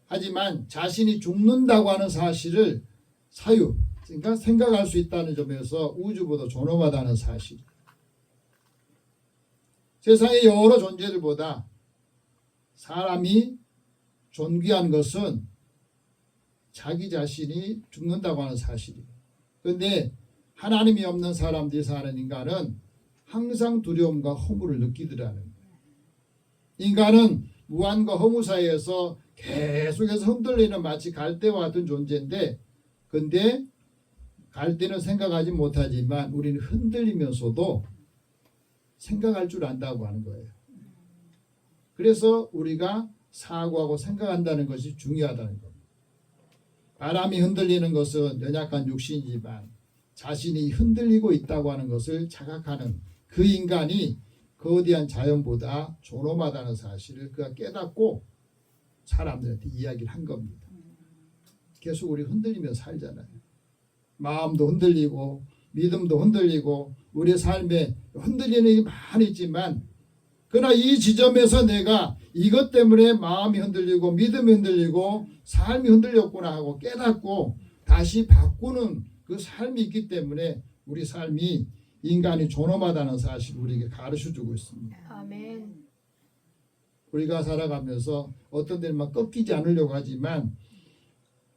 하지만 자신이 죽는다고 하는 사실을 그러니까 생각할 수 있다는 점에서 우주보다 존엄하다는 사실. 세상의 여러 존재들보다 사람이 존귀한 것은 자기 자신이 죽는다고 하는 사실이에요. 그런데 하나님이 없는 사람들이 사는 인간은 항상 두려움과 허물을 느끼더라는 거예요. 인간은 무한과 허무 사이에서 계속해서 흔들리는 마치 갈대와 같은 존재인데 근데 갈대는 생각하지 못하지만 우리는 흔들리면서도 생각할 줄 안다고 하는 거예요. 그래서 우리가 사고하고 생각한다는 것이 중요하다는 겁니다. 바람이 흔들리는 것은 연약한 육신이지만 자신이 흔들리고 있다고 하는 것을 자각하는 그 인간이 거대한 자연보다 존엄하다는 사실을 그가 깨닫고 사람들한테 이야기를 한 겁니다. 계속 우리 흔들리면서 살잖아요. 마음도 흔들리고 믿음도 흔들리고 우리의 삶에 흔들리는 게 많이 있지만 그러나 이 지점에서 내가 이것 때문에 마음이 흔들리고 믿음이 흔들리고 삶이 흔들렸구나 하고 깨닫고 다시 바꾸는 그 삶이 있기 때문에 우리 삶이 인간이 존엄하다는 사실을 우리에게 가르쳐주고 있습니다. 아멘. 우리가 살아가면서 어떤 데는 막 꺾이지 않으려고 하지만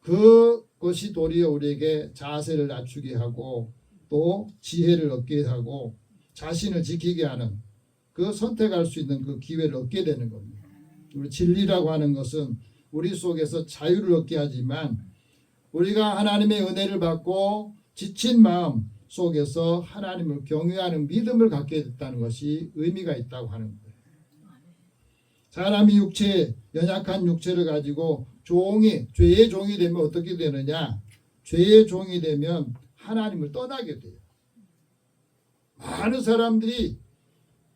그것이 도리어 우리에게 자세를 낮추게 하고 또 지혜를 얻게 하고 자신을 지키게 하는 그 선택할 수 있는 그 기회를 얻게 되는 겁니다. 우리 진리라고 하는 것은 우리 속에서 자유를 얻게 하지만 우리가 하나님의 은혜를 받고 지친 마음 속에서 하나님을 경외하는 믿음을 갖게 됐다는 것이 의미가 있다고 하는 거예요. 사람이 연약한 육체를 가지고 죄의 종이 되면 어떻게 되느냐? 죄의 종이 되면 하나님을 떠나게 돼요. 많은 사람들이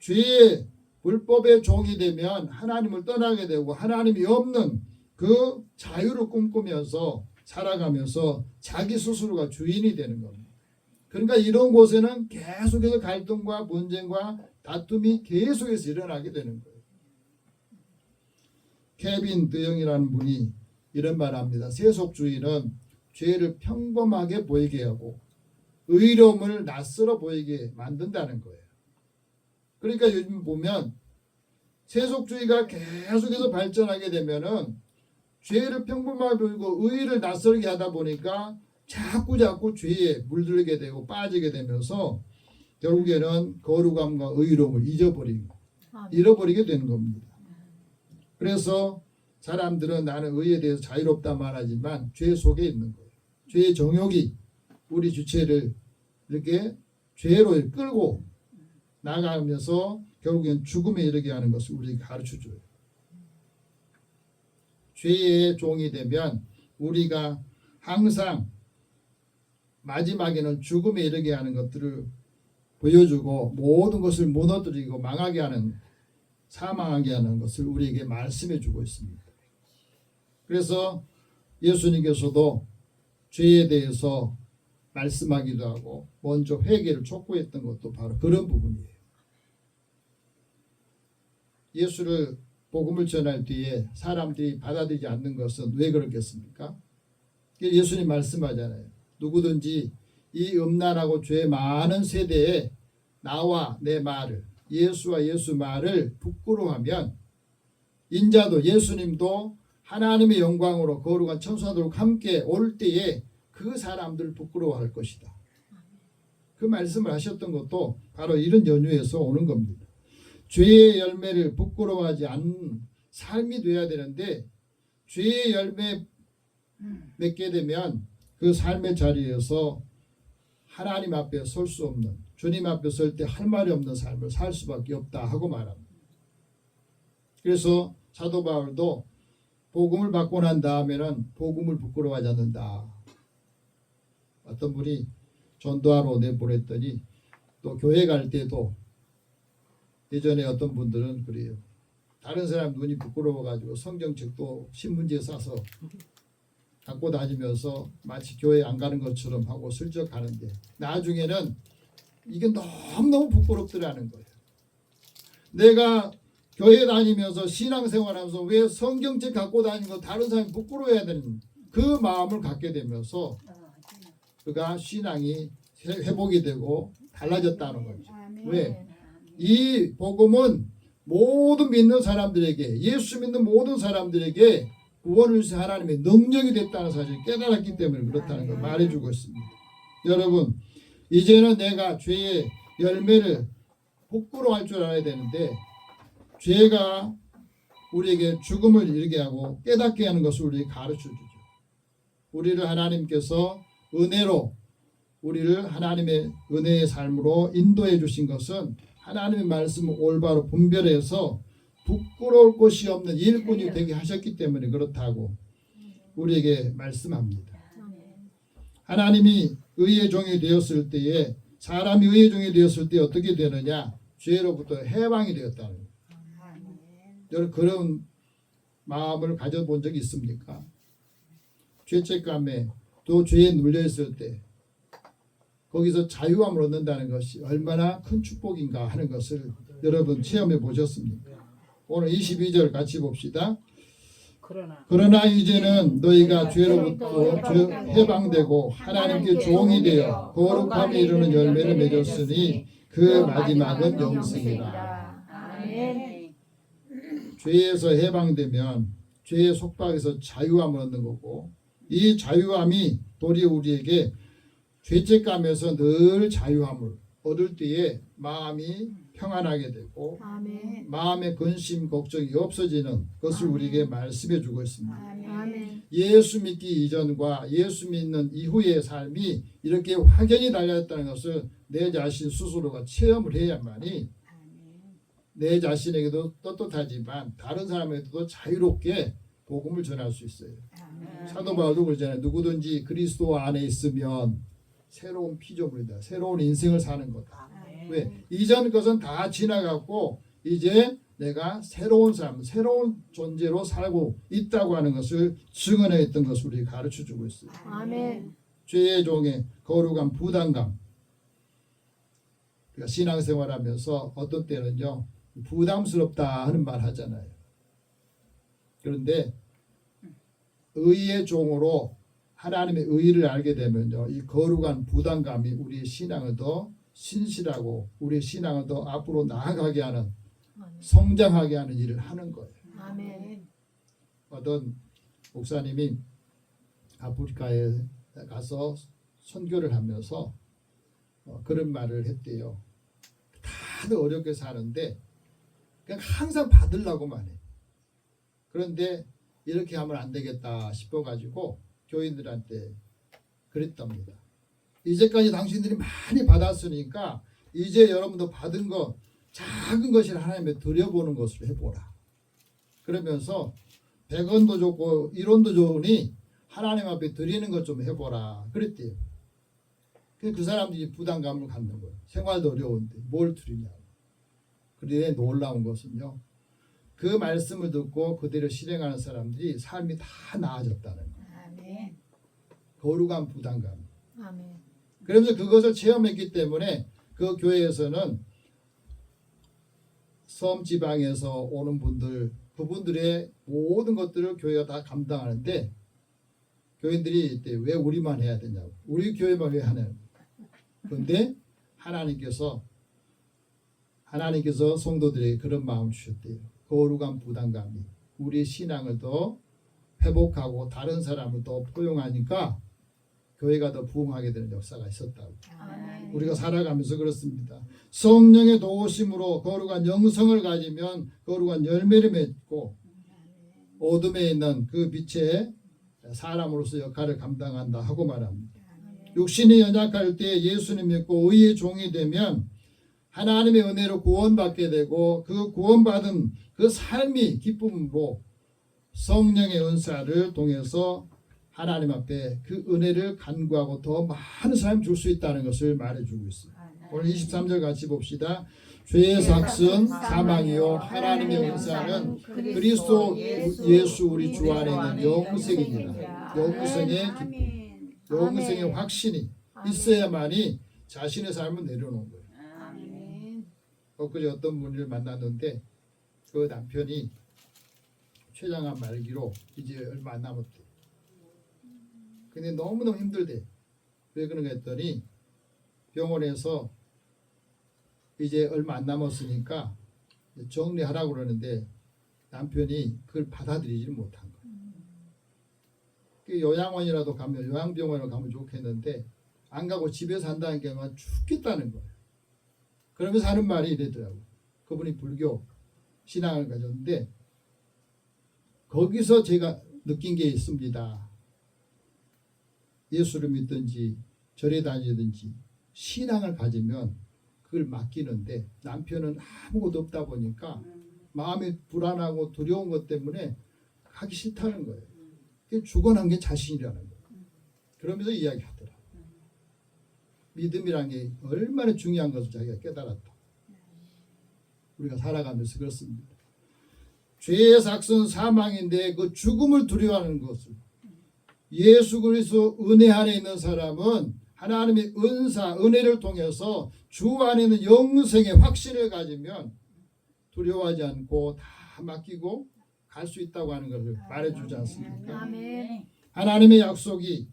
죄의 불법의 종이 되면 하나님을 떠나게 되고 하나님이 없는 그 자유를 꿈꾸면서 살아가면서 자기 스스로가 주인이 되는 겁니다. 그러니까 이런 곳에는 계속해서 갈등과 분쟁과 다툼이 계속해서 일어나게 되는 거예요. 케빈 드영이라는 분이 이런 말을 합니다. 세속주의는 죄를 평범하게 보이게 하고 의로움을 낯설어 보이게 만든다는 거예요. 그러니까 요즘 보면 세속주의가 계속해서 발전하게 되면은 죄를 평범하게 보이고 의를 낯설게 하다 보니까 자꾸 죄에 물들게 되고 빠지게 되면서 결국에는 거룩함과 의로움을 잃어버리게 되는 겁니다. 그래서 사람들은 나는 의에 대해서 자유롭다 말하지만 죄 속에 있는 거예요. 죄의 정욕이 우리 주체를 이렇게 죄로 끌고 나가면서 결국엔 죽음에 이르게 하는 것을 우리에게 가르쳐줘요. 죄의 종이 되면 우리가 항상 마지막에는 죽음에 이르게 하는 것들을 보여주고 모든 것을 무너뜨리고 망하게 하는, 사망하게 하는 것을 우리에게 말씀해 주고 있습니다. 그래서 예수님께서도 죄에 대해서 말씀하기도 하고 먼저 회개를 촉구했던 것도 바로 그런 부분이에요. 예수를 복음을 전할 뒤에 사람들이 받아들이지 않는 것은 왜 그렇겠습니까? 예수님 말씀하잖아요. 누구든지 이 음란하고 죄 많은 세대에 나와 내 말을, 예수와 예수 말을 부끄러워하면 인자도, 예수님도 하나님의 영광으로 거룩한 천사들과 함께 올 때에 그 사람들을 부끄러워할 것이다. 그 말씀을 하셨던 것도 바로 이런 연유에서 오는 겁니다. 죄의 열매를 부끄러워하지 않는 삶이 돼야 되는데 죄의 열매 맺게 되면 그 삶의 자리에서 하나님 앞에 설 수 없는, 주님 앞에 설 때 할 말이 없는 삶을 살 수밖에 없다 하고 말합니다. 그래서 사도 바울도 복음을 받고 난 다음에는 복음을 부끄러워하지 않는다. 어떤 분이 전도하러 내보냈더니 또 교회 갈 때도 예전에 어떤 분들은 그래요. 다른 사람 눈이 부끄러워가지고 성경책도 신문지에 싸서 갖고 다니면서 마치 교회 안 가는 것처럼 하고 슬쩍 가는데 나중에는 이게 너무너무 부끄럽더라는 거예요. 내가 교회 다니면서 신앙생활하면서 왜 성경책 갖고 다니는 거 다른 사람이 부끄러워해야 되는 그 마음을 갖게 되면서 그가 신앙이 회복이 되고 달라졌다는 거죠. 왜? 이 복음은 모든 믿는 사람들에게, 예수 믿는 모든 사람들에게 구원을 주신 하나님의 능력이 됐다는 사실을 깨달았기 때문에 그렇다는 걸 말해주고 있습니다. 여러분, 이제는 내가 죄의 열매를 부끄러워할 줄 알아야 되는데 죄가 우리에게 죽음을 이르게 하고 깨닫게 하는 것을 우리에게 가르쳐주죠. 우리를 하나님께서 은혜로, 우리를 하나님의 은혜의 삶으로 인도해 주신 것은 하나님의 말씀을 올바로 분별해서 부끄러울 것이 없는 일꾼이 되게 하셨기 때문에 그렇다고 우리에게 말씀합니다. 하나님이 의의 종이 되었을 때에, 사람이 의의 종이 되었을 때 어떻게 되느냐? 죄로부터 해방이 되었다는 거예요. 여러분, 그런 마음을 가져본 적이 있습니까? 죄책감에 또 죄에 눌려있을 때 거기서 자유함을 얻는다는 것이 얼마나 큰 축복인가 하는 것을 여러분 체험해 보셨습니까? 오늘 22절 같이 봅시다. 그러나 이제는 너희가 죄로부터 해방되고 하나님께 종이 되어 거룩함에 이르는 열매를 맺었으니 그 마지막은 영생이라. 죄에서 해방되면 죄의 속박에서 자유함을 얻는 거고, 이 자유함이 도리어 우리에게 죄책감에서 늘 자유함을 얻을 때에 마음이 평안하게 되고 마음의 근심 걱정이 없어지는 것을 우리에게 말씀해 주고 있습니다. 예수 믿기 이전과 예수 믿는 이후의 삶이 이렇게 확연히 달라졌다는 것을 내 자신 스스로가 체험을 해야만이 내 자신에게도 떳떳하지만 다른 사람에게도 자유롭게 복음을 전할 수 있어요. 사도 바울도 그러잖아요. 누구든지 그리스도 안에 있으면 새로운 피조물이다. 새로운 인생을 사는 거다. 왜? 이전 것은 다 지나갔고 이제 내가 새로운 삶, 새로운 존재로 살고 있다고 하는 것을 증언했던 것을 우리에게 가르쳐주고 있어요. 아멘. 죄의 종의 거룩한 부담감. 그러니까 신앙생활하면서 어떤 때는요 부담스럽다 하는 말 하잖아요. 그런데 의의 종으로 하나님의 의를 알게 되면요, 이 거룩한 부담감이 우리의 신앙을 더 신실하고 우리의 신앙을 더 앞으로 나아가게 하는, 성장하게 하는 일을 하는 거예요. 아멘. 어떤 목사님이 아프리카에 가서 선교를 하면서 그런 말을 했대요. 다들 어렵게 사는데 그냥 항상 받으려고만 해. 그런데 이렇게 하면 안 되겠다 싶어가지고 교인들한테 그랬답니다. 이제까지 당신들이 많이 받았으니까 이제 여러분도 받은 거 작은 것을 하나님께 드려보는 것을 해보라. 그러면서 100원도 좋고 1원도 좋으니 하나님 앞에 드리는 것 좀 해보라 그랬대요. 그 사람들이 부담감을 갖는 거예요. 생활도 어려운데 뭘 드리냐고. 그런데 놀라운 것은요, 그 말씀을 듣고 그대로 실행하는 사람들이 삶이 다 나아졌다는 거예요. 아멘. 거룩한 부담감. 아멘. 그러면서 그것을 체험했기 때문에 그 교회에서는 섬 지방에서 오는 분들, 그분들의 모든 것들을 교회가 다 감당하는데 교인들이 이때 왜 우리만 해야 되냐고, 우리 교회만 왜 하냐고. 그런데 하나님께서 성도들에게 그런 마음을 주셨대요. 거룩한 부담감이 우리의 신앙을 더 회복하고 다른 사람을 더 포용하니까 교회가 더 부흥하게 되는 역사가 있었다고. 아멘. 우리가 살아가면서 그렇습니다. 성령의 도우심으로 거룩한 영성을 가지면 거룩한 열매를 맺고 어둠에 있는 그 빛의 사람으로서 역할을 감당한다 하고 말합니다. 육신이 연약할 때 예수님 믿고 의의 종이 되면 하나님의 은혜로 구원받게 되고 그 구원받은 그 삶이 기쁨으로 성령의 은사를 통해서 하나님 앞에 그 은혜를 간구하고 더 많은 삶 줄 수 있다는 것을 말해주고 있습니다. 오늘 23절 같이 봅시다. 죄의 삭은 사망이요 하나님의 은사는 그리스도 예수 우리 주 안에 있는 영생입니다. 영생의 기쁨, 영생의 확신이 있어야만이 자신의 삶을 내려놓은 거예요. 아멘. 엊그제 어떤 분을 만났는데 그 남편이 췌장암 말기로 이제 얼마 안 남았대. 근데 너무너무 힘들대. 왜 그런가 했더니 병원에서 이제 얼마 안 남았으니까 정리하라고 그러는데 남편이 그걸 받아들이지를 못한 거예요. 그 요양원이라도 가면, 요양병원에 가면 좋겠는데 안 가고 집에서 한다는 게 아마 죽겠다는 거예요. 그러면서 하는 말이 이러더라고요. 그분이 불교 신앙을 가졌는데 거기서 제가 느낀 게 있습니다. 예수를 믿든지 절에 다니든지 신앙을 가지면 그걸 맡기는데 남편은 아무것도 없다 보니까 마음이 불안하고 두려운 것 때문에 가기 싫다는 거예요. 그게 죽어난 게 자신이라는 거예요. 그러면서 이야기하더라. 믿음이란 게 얼마나 중요한 것을 자기가 깨달았다. 우리가 살아가면서 그렇습니다. 죄의 삭은 사망인데 그 죽음을 두려워하는 것을, 예수 그리스도 은혜 안에 있는 사람은 하나님의 은사, 은혜를 통해서 주 안에 있는 영생의 확신을 가지면 두려워하지 않고 다 맡기고 갈 수 있다고 하는 것을 말해주지 않습니까? 아멘. 하나님의 약속이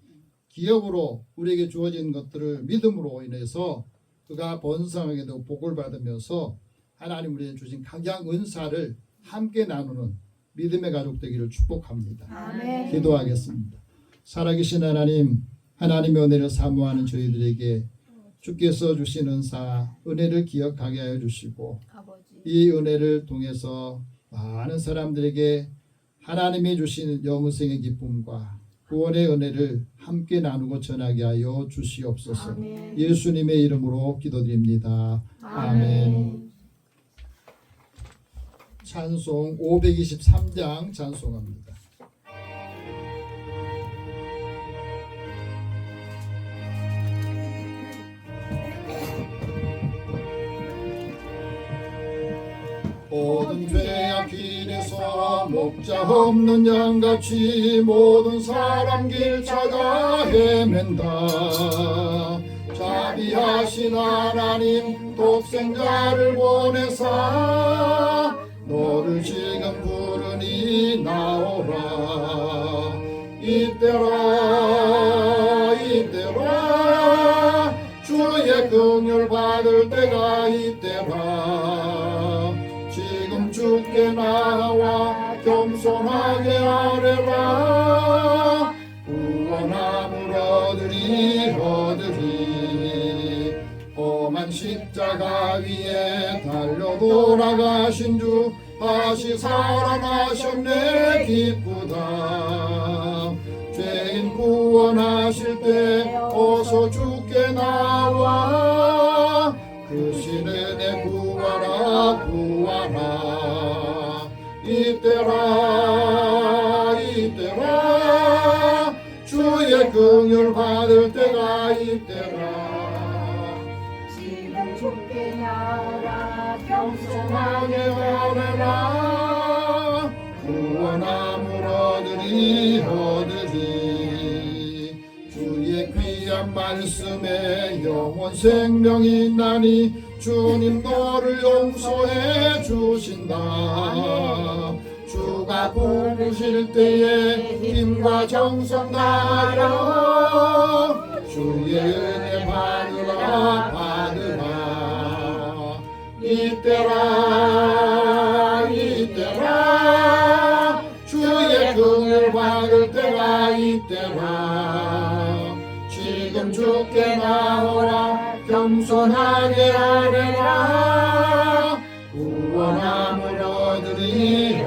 기업으로 우리에게 주어진 것들을 믿음으로 인해서 그가 번성하게 되고 복을 받으면서 하나님 우리에게 주신 각양 은사를 함께 나누는 믿음의 가족 되기를 축복합니다. 아멘. 기도하겠습니다. 살아계신 하나님, 하나님의 은혜를 사모하는 저희들에게 주께서 주신 은사, 은혜를 기억하게 하여 주시고 아버지. 이 은혜를 통해서 많은 사람들에게 하나님이 주신 영생의 기쁨과 구원의 은혜를 함께 나누고 전하게 하여 주시옵소서. 아멘. 예수님의 이름으로 기도드립니다. 아멘. 찬송 523장 찬송합니다. 모든 죄악 길에서 목자 없는 양같이 모든 사람 길 찾아 헤맨다. 자비하신 하나님 독생자를 보내사 너를 지금 부르니 나오라. 이때라 이때라 주의 긍휼 받을 때가 이때라. 지금 주께 나와 겸손하게 아뢰라. 구원함을 얻으리 험한 십자가 위에 달려 돌아가신 주 다시 살아나셨네 기쁘다. 죄인 구원하실 때 어서 주께 나와. 그 시련에 구하라 구하라. 이때라 이때라 주의 긍휼 받을 때가 이때라. 지금 주께 나오라 겸손하게 아뢰라. 구원함을 얻으리 주의 귀한 말씀에 영원 생명이 있나니 주님 너를 용서해 주신다. 주가 부르실 때에 힘과 정성 다하여 주의 은혜 받으라 받으라. 이때라 이때라 주의 긍휼 받을 때가 이때라. 지금 주께 나오라 겸손하게 아뢰라. 구원함을 얻으리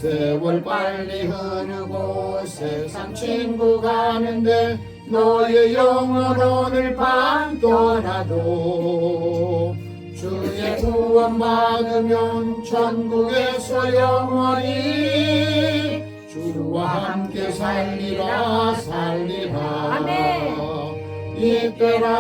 세월 빨리 흐르고 세상 친구 가는데 너의 영혼 오늘 밤 떠나도 주의 구원 받으면 천국에서 영원히 주와 함께 살리라 이때라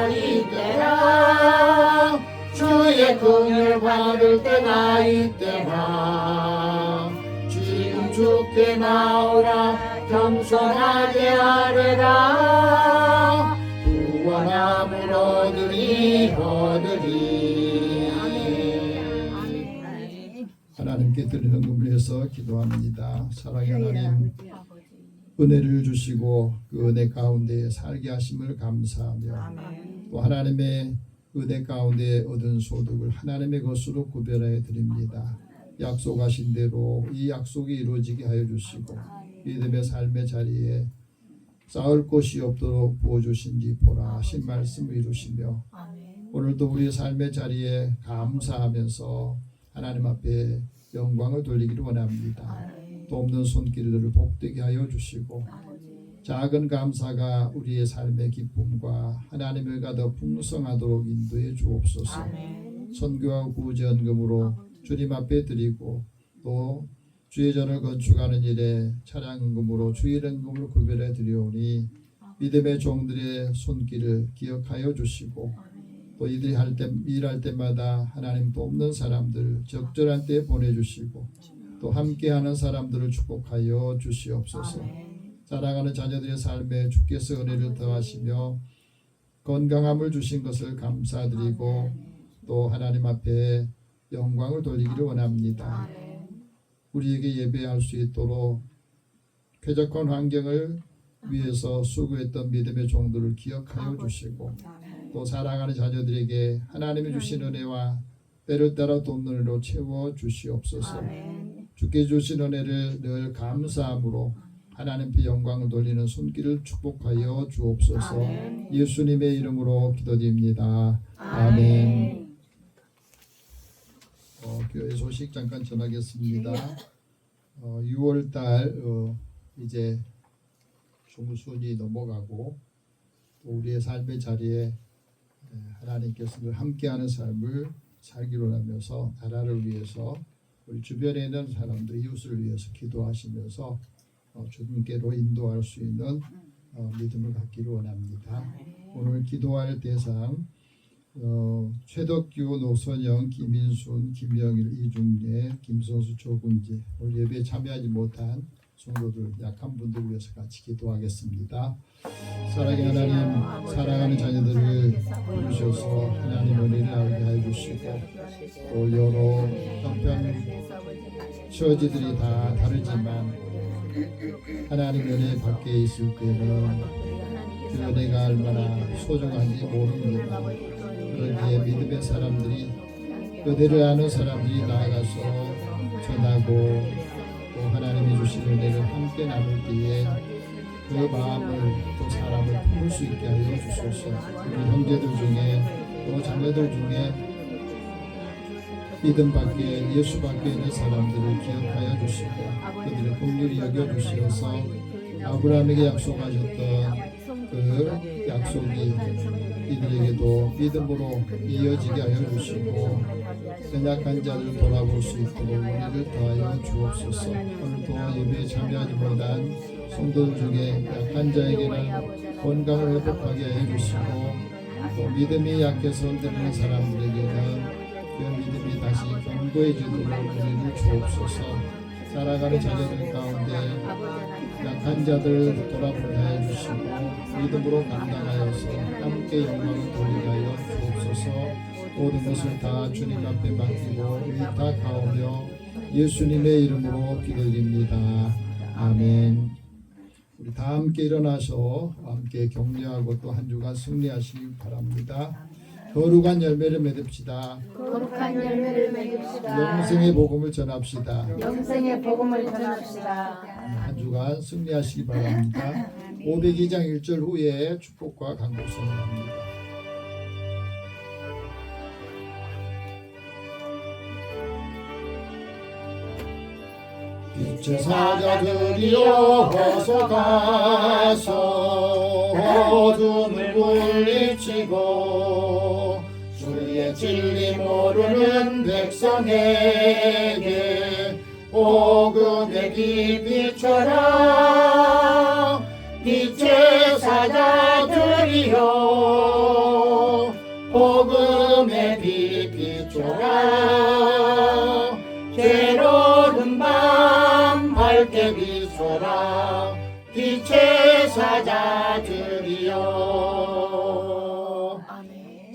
이때라 주의 긍휼 받을 때가 이때라. 지금 주께 나오라 겸손하게 아뢰라. 구원함을 얻으리 하나님께 드리는 금을 해서 기도합니다. 사랑의 하나님, 은혜를 주시고 그 은혜 가운데 살게 하심을 감사하며 아멘. 또 하나님의 은혜 가운데 얻은 소득을 하나님의 것으로 구별하여 드립니다. 약속하신 대로 이 약속이 이루어지게 하여 주시고 믿음의 삶의 자리에 쌓을 곳이 없도록 부어주신지 보라 하신 말씀을 이루시며 오늘도 우리의 삶의 자리에 감사하면서 하나님 앞에 영광을 돌리기를 원합니다. 또 없는 손길들을 복되게 하여 주시고 작은 감사가 우리의 삶의 기쁨과 하나님의 의가 더 풍성하도록 인도해 주옵소서. 선교와 구제헌금으로 주님 앞에 드리고 또 주의 전을 건축하는 일에 차량헌금으로 주의 헌금을 구별해 드리오니 믿음의 종들의 손길을 기억하여 주시고 또 이들이 일할 때마다 하나님 돕는 사람들 적절한 때에 보내주시고 또 함께하는 사람들을 축복하여 주시옵소서. 사랑하는 자녀들의 삶에 주께서 은혜를 더하시며 건강함을 주신 것을 감사드리고 또 하나님 앞에 영광을 돌리기를 원합니다. 우리에게 예배할 수 있도록 쾌적한 환경을 위해서 수고했던 믿음의 종들을 기억하여 주시고 또 사랑하는 자녀들에게 하나님이 주신 은혜와 때를 따라 돕는 은혜로 채워 주시옵소서. 주께 주신 은혜를 늘 감사함으로 하나님께 영광을 돌리는 손길을 축복하여 주옵소서. 예수님의 이름으로 기도드립니다. 아멘. 교회 소식 잠깐 전하겠습니다. 6월달 이제 중순이 넘어가고 또 우리의 삶의 자리에 하나님께서 늘 함께하는 삶을 살기로 하면서 나라를 위해서 우리 주변에 있는 사람들 이웃을 위해서 기도하시면서 주님께로 인도할 수 있는 믿음을 갖기를 원합니다. 오늘 기도할 대상 최덕규, 노선영, 김인순, 김영일, 이중래, 김선수, 조군재 오늘 예배에 참여하지 못한 성도들 약한 분들 위해서 같이 기도하겠습니다. 사랑의 하나님, 사랑하는 자녀들을 부르셔서 하나님 은혜를 알게 하여 주시고 또 여러 형편 처지들이 다 다르지만 하나님 은혜 밖에 있을 때는 그 은혜가 얼마나 소중한지 모릅니다. 그러기에 믿음의 사람들이 그대를 아는 사람들이 나아가서 전하고 또 하나님이 주신 은혜를 함께 나눌 때에 그 마음을 또 사람을 품을 수 있게 하여 주소서. 우리 형제들 중에 또 자녀들 중에 믿음 밖에 예수 밖에 있는 사람들을 기억하여 주시고 그들의 긍휼히 여겨 주시어서 아브라함에게 약속하셨던 그 약속이 이들에게도 믿음으로 이어지게 하여 주시고 연약한 자를 돌아볼 수 있도록 우리를 더하여 주옵소서. 오늘도 예배에 참여하지 못한 성도들 중에 약한 자에게는 건강을 회복하게 하여 주시고 또 믿음이 약해서 흔들리는 사람들에게는 그 믿음이 다시 견고해지도록 우리를 주옵소서. 살아가는 자녀들 가운데 약한 자들 돌아보게 하여 주시고 믿음으로 감당하여서 함께 영광을 돌리게 하여 주옵소서. 모든 것을 다 주님 앞에 맡기고 의탁하오며 예수님의 이름으로 기도드립니다. 아멘. 우리 다 함께 일어나서 함께 격려하고 또 한 주간 승리하시기 바랍니다. 거룩한 열매를 맺읍시다. 거룩한 열매를 맺읍시다. 영생의 복음을 전합시다. 영생의 복음을 전합시다. 한 주간 승리하시기 바랍니다. 502장 1절 후에 축복과 간구 선언합니다. 빛의 사자들이여 어서 가서 어둠을 물리치고 주의 진리 모르는 백성에게 복음의 빛 비춰라. 빛의 사자들이여 복음의 빛 비춰라. 괴로운 밤 밝게 비춰라. 빛의 사자들이여.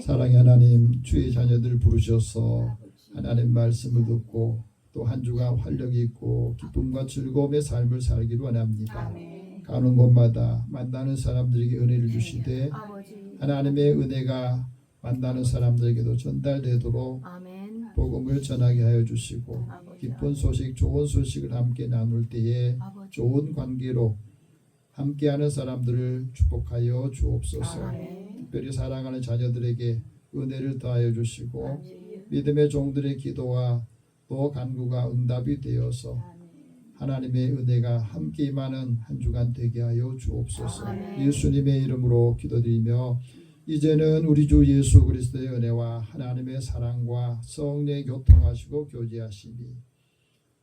사랑의 하나님, 주의 자녀들 부르셔서 하나님 말씀을 듣고 또 한 주간 활력이 있고 기쁨과 즐거움의 삶을 살기를 원합니다. 가는 곳마다 만나는 사람들에게 은혜를 주시되 하나님의 은혜가 만나는 사람들에게도 전달되도록 복음을 전하게 하여 주시고 기쁜 소식, 좋은 소식을 함께 나눌 때에 좋은 관계로 함께하는 사람들을 축복하여 주옵소서. 특별히 사랑하는 자녀들에게 은혜를 더하여 주시고 믿음의 종들의 기도와 또 간구가 응답이 되어서 하나님의 은혜가 함께 임하는 한 주간 되게 하여 주옵소서. 예수님의 이름으로 기도드리며 이제는 우리 주 예수 그리스도의 은혜와 하나님의 사랑과 성령의 교통하시고 교제하심이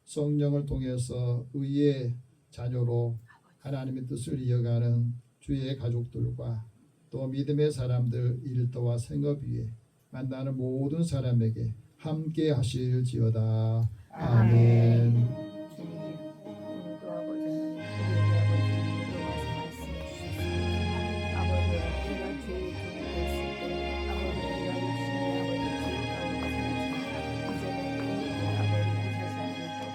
성령을 통해서 의의 자녀로 하나님의 뜻을 이어가는 주의 가족들과 또 믿음의 사람들 일터와 생업 위에 만나는 모든 사람에게 함께 하실지어다. 아멘.